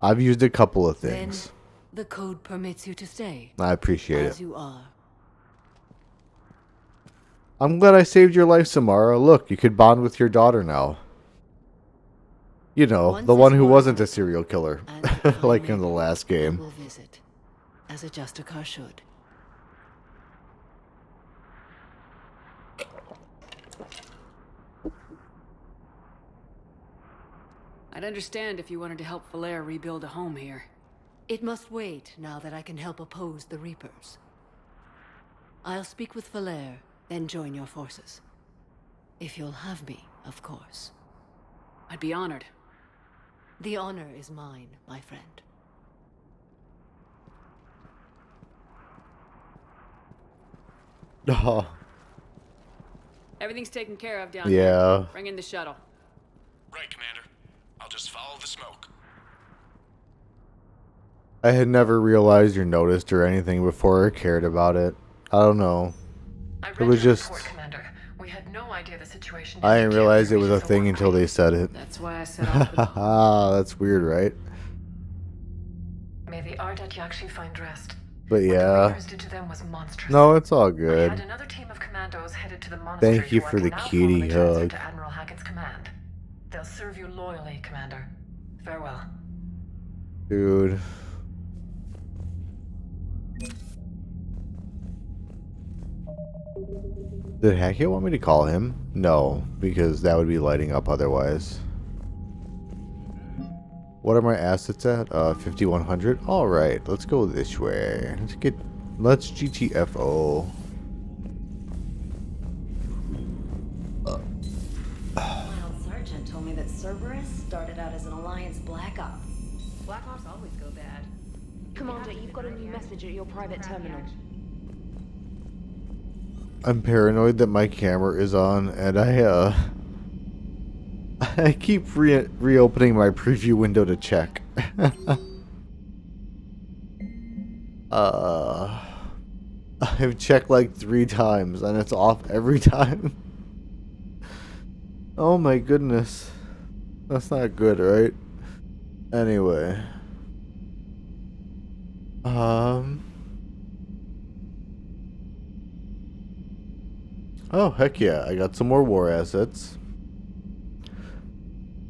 I've used a couple of things. Then the code permits you to stay. I appreciate as it. you are. I'm glad I saved your life, Samara. Look, you could bond with your daughter now. You know, the one who wasn't a serial killer, like in the last game. Will visit, as a Justicar should. I'd understand if you wanted to help Falaire rebuild a home here. It must wait now that I can help oppose the Reapers. I'll speak with Falaire, then join your forces. If you'll have me, of course. I'd be honored. The honor is mine, my friend. Oh. Everything's taken care of down Yeah. here. Bring in the shuttle. Right, Commander. I'll just follow the smoke. I had never realized or noticed or anything before or cared about it. I don't know. It was just... We had no idea the situation. I didn't realize it was a thing until they said it. That's why I set off. Haha, that's weird, right? May the Ardat Yakshi find rest. But yeah. What the did to them was monstrous. No, it's all I good. had another team of commandos headed to the monastery. Thank you who I for can the now kitty formally transfer hug. to Admiral Hackett's command. They'll serve you loyally, Commander. Farewell. Dude. Did Hackett want me to call him? No, because that would be lighting up otherwise. What are my assets at? 5100. All right, let's go this way. Let's GTFO. Wild Sergeant told me that Cerberus started out as an Alliance Black Op. Black Ops always go bad. Commander, you've got a new message at your private terminal. I'm paranoid that my camera is on, and I keep reopening my preview window to check. I've checked like 3 times, and it's off every time. Oh my goodness. That's not good, right? Anyway. Oh, heck yeah. I got some more war assets.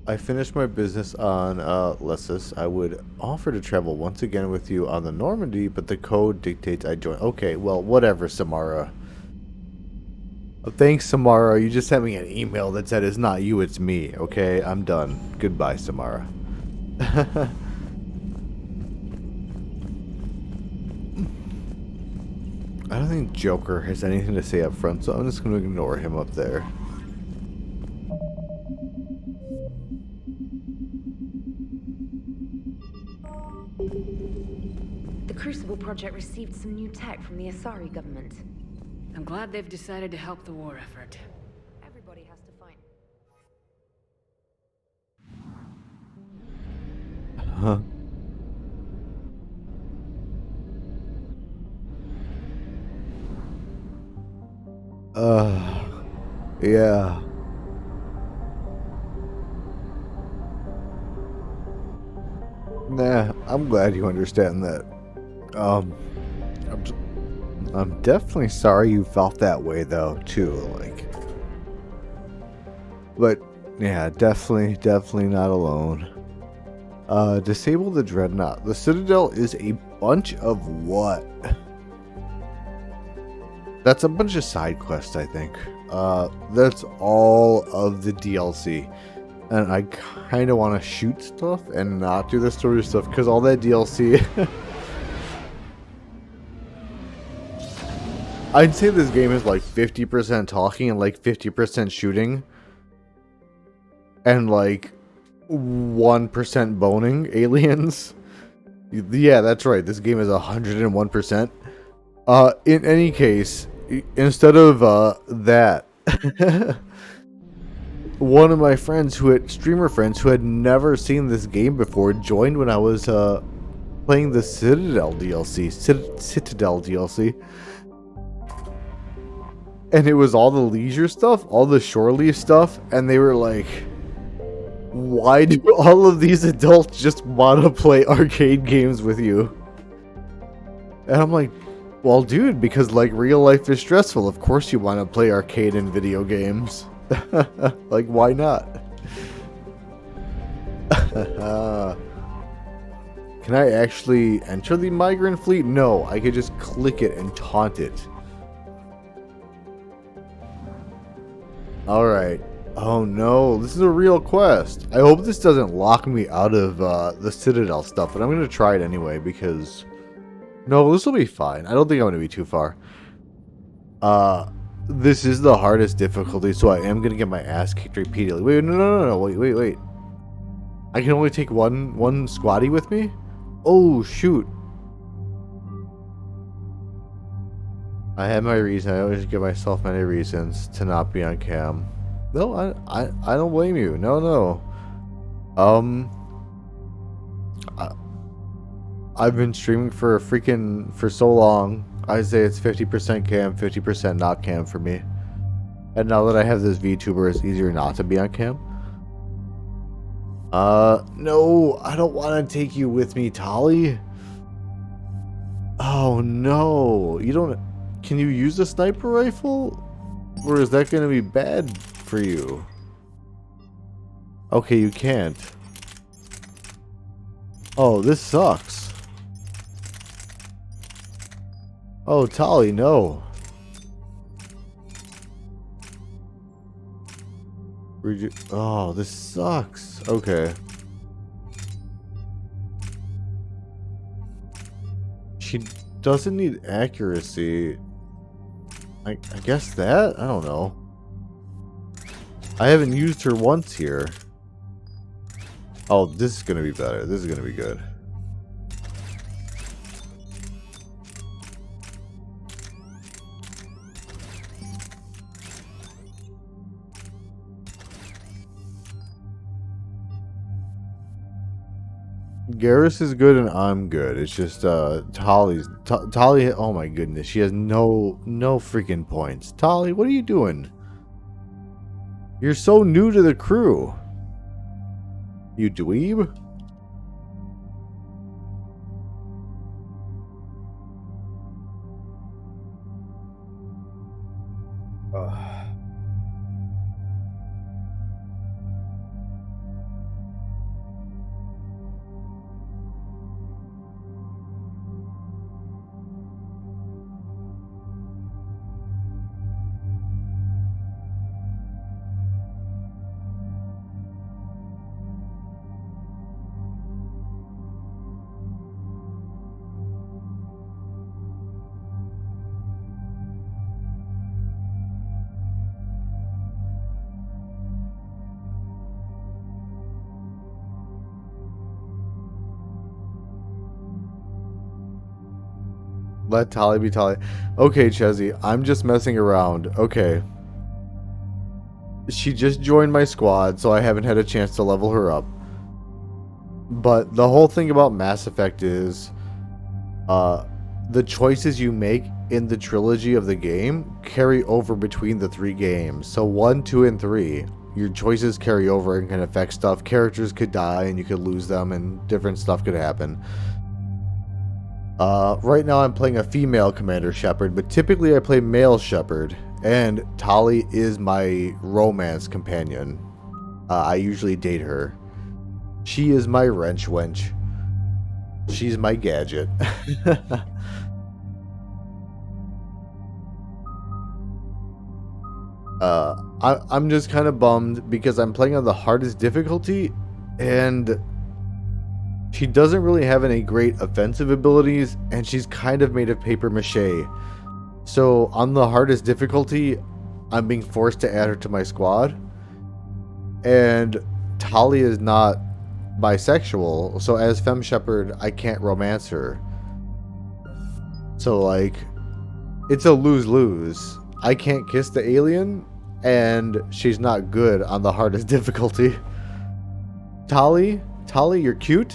I finished my business on Lessus. I would offer to travel once again with you on the Normandy, but the code dictates I join. Okay, well, whatever, Samara. Thanks, Samara. You just sent me an email that said it's not you, it's me. Okay, I'm done. Goodbye, Samara. I don't think Joker has anything to say up front, so I'm just going to ignore him up there. The Crucible Project received some new tech from the Asari government. I'm glad they've decided to help the war effort. Everybody has to fight. Huh? Yeah. Nah, I'm glad you understand that. I'm definitely sorry you felt that way though, too, like. But yeah, definitely not alone. Disable the Dreadnought. The Citadel is a bunch of what? That's a bunch of side quests, I think. That's all of the DLC. And I kind of want to shoot stuff and not do the story stuff, because all that DLC... I'd say this game is like 50% talking and like 50% shooting. And like 1% boning aliens. Yeah, that's right. This game is 101%. In any case, instead of that, one of my friends streamer friends who had never seen this game before joined when I was playing the Citadel DLC. Citadel DLC. And it was all the leisure stuff, all the shore leave stuff, and they were like, why do all of these adults just want to play arcade games with you? And I'm like, well, dude, because like real life is stressful. Of course you want to play arcade and video games. Like, why not? Can I actually enter the migrant fleet? No, I could just click it and taunt it. Alright. Oh no, this is a real quest. I hope this doesn't lock me out of the Citadel stuff, but I'm going to try it anyway because... No, this will be fine. I don't think I'm going to be too far. This is the hardest difficulty, so I am going to get my ass kicked repeatedly. Wait, no, wait. I can only take one squatty with me? Oh, shoot. I have my reason. I always give myself many reasons to not be on cam. No, I don't blame you. No. I've been streaming for so long. I say it's 50% cam, 50% not cam for me. And now that I have this VTuber, it's easier not to be on cam. No, I don't want to take you with me, Tali. Oh no, you don't. Can you use a sniper rifle? Or is that going to be bad for you? Okay, you can't. Oh, this sucks. Oh, Tali, no. Oh, this sucks. Okay. She doesn't need accuracy. I guess that? I don't know. I haven't used her once here. Oh, this is gonna be better. This is gonna be good. Garrus is good and I'm good. It's just Tali, oh my goodness, she has no freaking points. Tali, what are you doing? You're so new to the crew. You dweeb? Let Tali be Tali. Okay, Chezzy, I'm just messing around. Okay. She just joined my squad, so I haven't had a chance to level her up. But the whole thing about Mass Effect is the choices you make in the trilogy of the game carry over between the 3 games. So 1, 2, and 3, your choices carry over and can affect stuff. Characters could die and you could lose them and different stuff could happen. Right now I'm playing a female Commander Shepard, but typically I play male Shepard, and Tali is my romance companion. I usually date her. She is my wrench wench. She's my gadget. I'm just kind of bummed because I'm playing on the hardest difficulty, and she doesn't really have any great offensive abilities, and she's kind of made of paper mache. So on the hardest difficulty, I'm being forced to add her to my squad. And Tali is not bisexual, so as Femme Shepard, I can't romance her. So like, it's a lose-lose. I can't kiss the alien, and she's not good on the hardest difficulty. Tali, you're cute,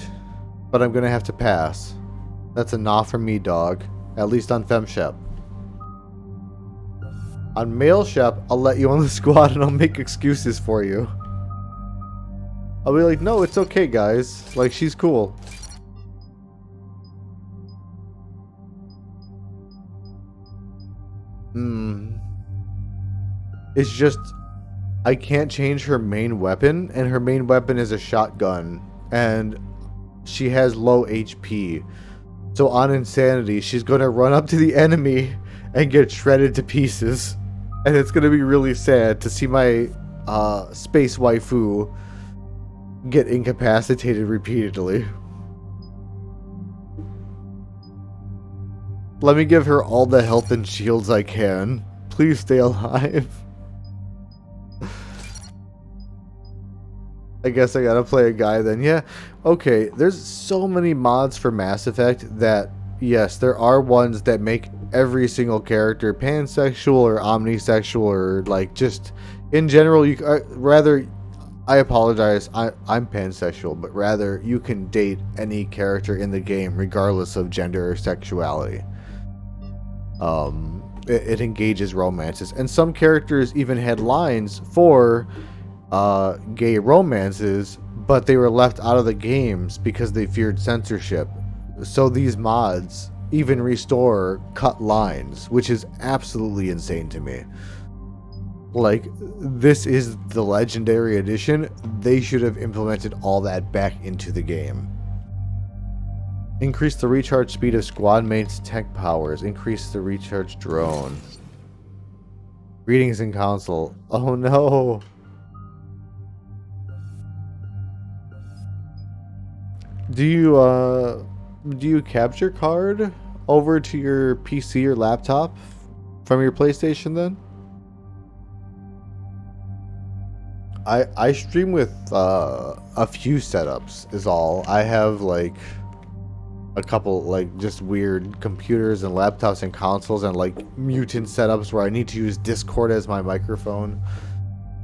but I'm gonna have to pass. That's a nah from me, dog. At least on Femme Shep. On Male Shep, I'll let you on the squad and I'll make excuses for you. I'll be like, no, it's okay, guys. Like, she's cool. It's just, I can't change her main weapon, and her main weapon is a shotgun, and she has low HP. So on Insanity, she's going to run up to the enemy and get shredded to pieces. And it's going to be really sad to see my space waifu get incapacitated repeatedly. Let me give her all the health and shields I can. Please stay alive. I guess I gotta play a guy then. Yeah, okay. There's so many mods for Mass Effect that, yes, there are ones that make every single character, pansexual or omnisexual, or like just in general. You rather, I apologize, I'm pansexual, but rather you can date any character in the game regardless of gender or sexuality. It engages romances, and some characters even had lines for gay romances, but they were left out of the games because they feared censorship. So these mods even restore cut lines, which is absolutely insane to me. Like, this is the Legendary Edition. They should have implemented all that back into the game. Increase the recharge speed of squad mates' tech powers. Increase the recharge drone. Greetings in console. Oh no. Do you capture card over to your PC or laptop from your PlayStation then? I stream with a few setups is all. I have like a couple like just weird computers and laptops and consoles and like mutant setups where I need to use Discord as my microphone.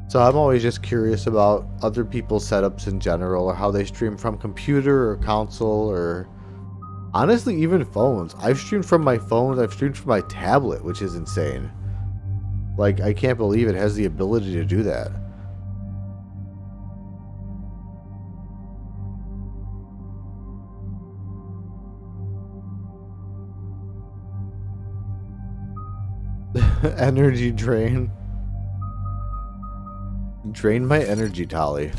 So I'm always just curious about other people's setups in general, or how they stream from computer or console, or honestly even phones. I've streamed from my phone, I've streamed from my tablet, which is insane. Like, I can't believe it has the ability to do that. Energy drain. Drain my energy, Tali.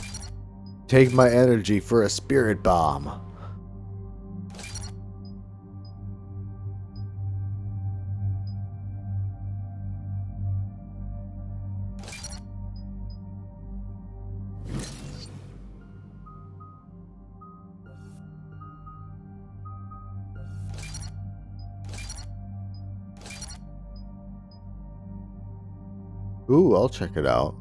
Take my energy for a spirit bomb. Ooh, I'll check it out.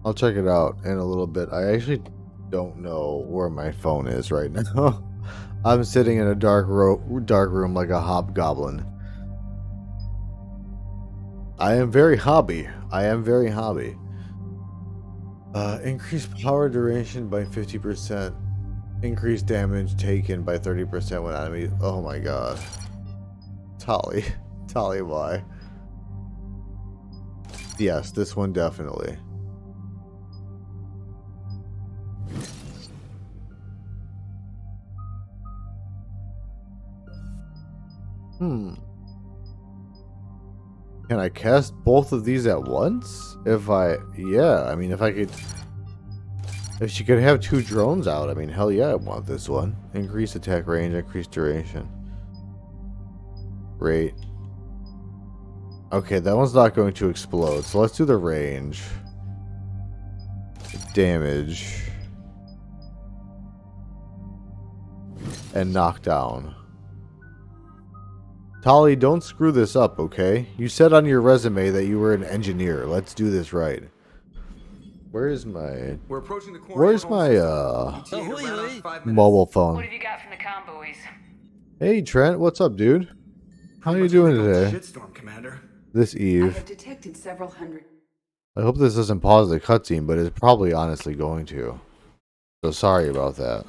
I'll check it out in a little bit. I actually don't know where my phone is right now. I'm sitting in a dark room like a hobgoblin. I am very hobby. Increase power duration by 50%. Increase damage taken by 30% when enemy. Oh my god. Tali, why? Yes, this one definitely. Can I cast both of these at once? Yeah, I mean, if she could have two drones out, I mean, hell yeah, I want this one. Increase attack range, increase duration. Rate. Okay, that one's not going to explode, so let's do the range. Damage. And knockdown. Tali, don't screw this up, okay? You said on your resume that you were an engineer. Let's do this right. Where's my mobile phone? What have you got from the convoys? Hey Trent, what's up, dude? How are you doing today? Shitstorm, Commander. This I Eve. have detected several hundred. I hope this doesn't pause the cutscene, but it's probably honestly going to. So sorry about that.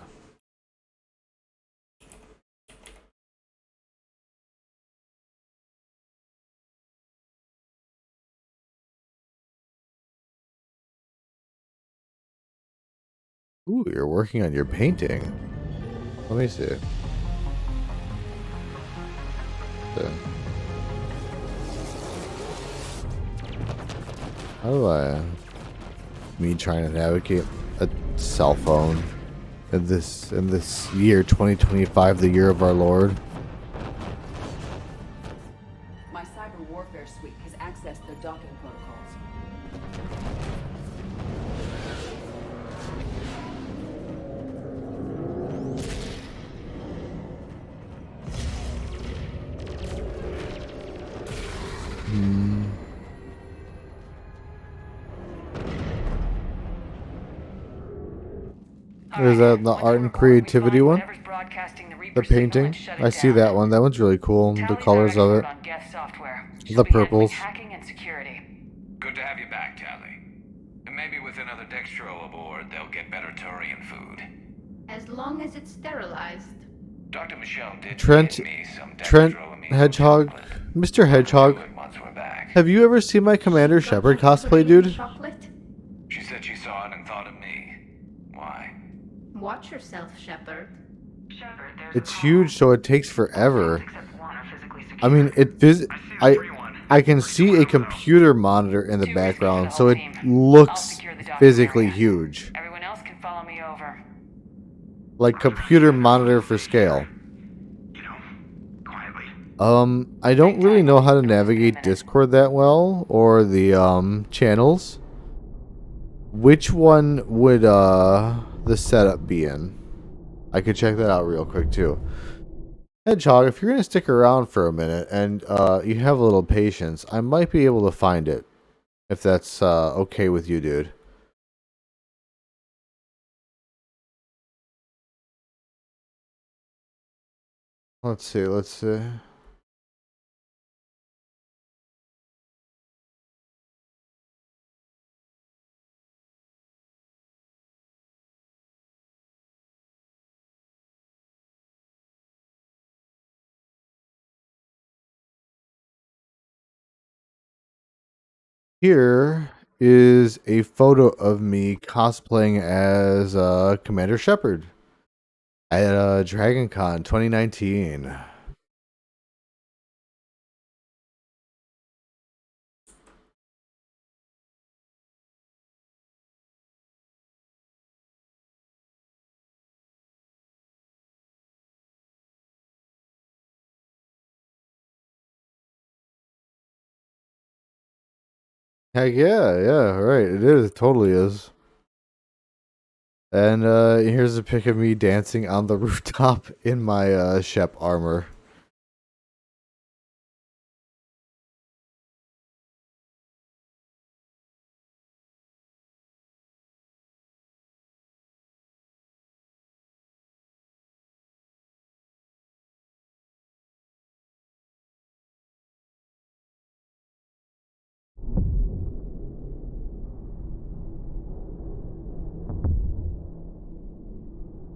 Ooh, you're working on your painting. Let me see. Okay. How do I... Me trying to navigate a cell phone in this year 2025, the year of our Lord. My cyber warfare suite has accessed their docking protocols. Is that the art and creativity one? Whatever's brought broadcasting the The Reaper signal painting. and shut it I see down. that one. That one's really cool. The Tally's our colors of it. expert on Geth software. The She'll be handling purples. hacking and security. Good to have you back, Tally. And maybe with another Dextro aboard, they'll get better Turian food. As long as it's sterilized. Dr. Michelle did Trent, give me some Trent Dextro Hedgehog, Mr. Hedgehog. Have you ever seen my Commander Shepard cosplay, dude? Chocolate? She said she saw it and thought of me. Why? Watch yourself, Shepard. It's huge, so it takes forever. I mean, I can see a computer monitor in the background, so it looks physically huge. Everyone else can follow me over. Like computer monitor for scale. I don't really know how to navigate Discord that well, or the channels. Which one would the setup be in? I could check that out real quick too. Hedgehog, if you're gonna stick around for a minute and you have a little patience, I might be able to find it. If that's okay with you, dude. Let's see. Here is a photo of me cosplaying as Commander Shepard at Dragon Con 2019. Heck yeah, right. It is, it totally is. And here's a pic of me dancing on the rooftop in my Shep armor.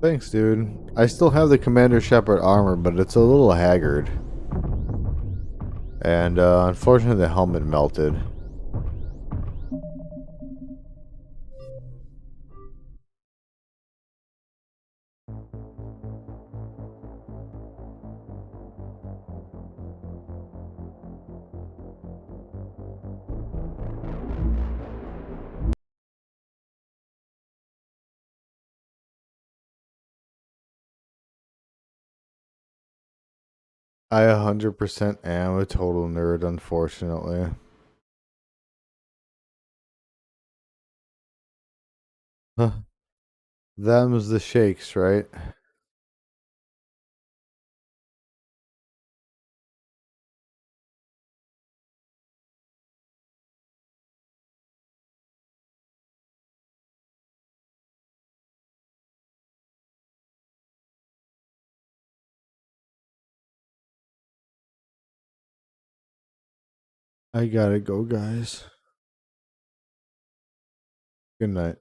Thanks, dude. I still have the Commander Shepard armor, but it's a little haggard. And unfortunately, the helmet melted. I 100% am a total nerd, unfortunately. Huh. Them's the shakes, right? I gotta go, guys. Good night.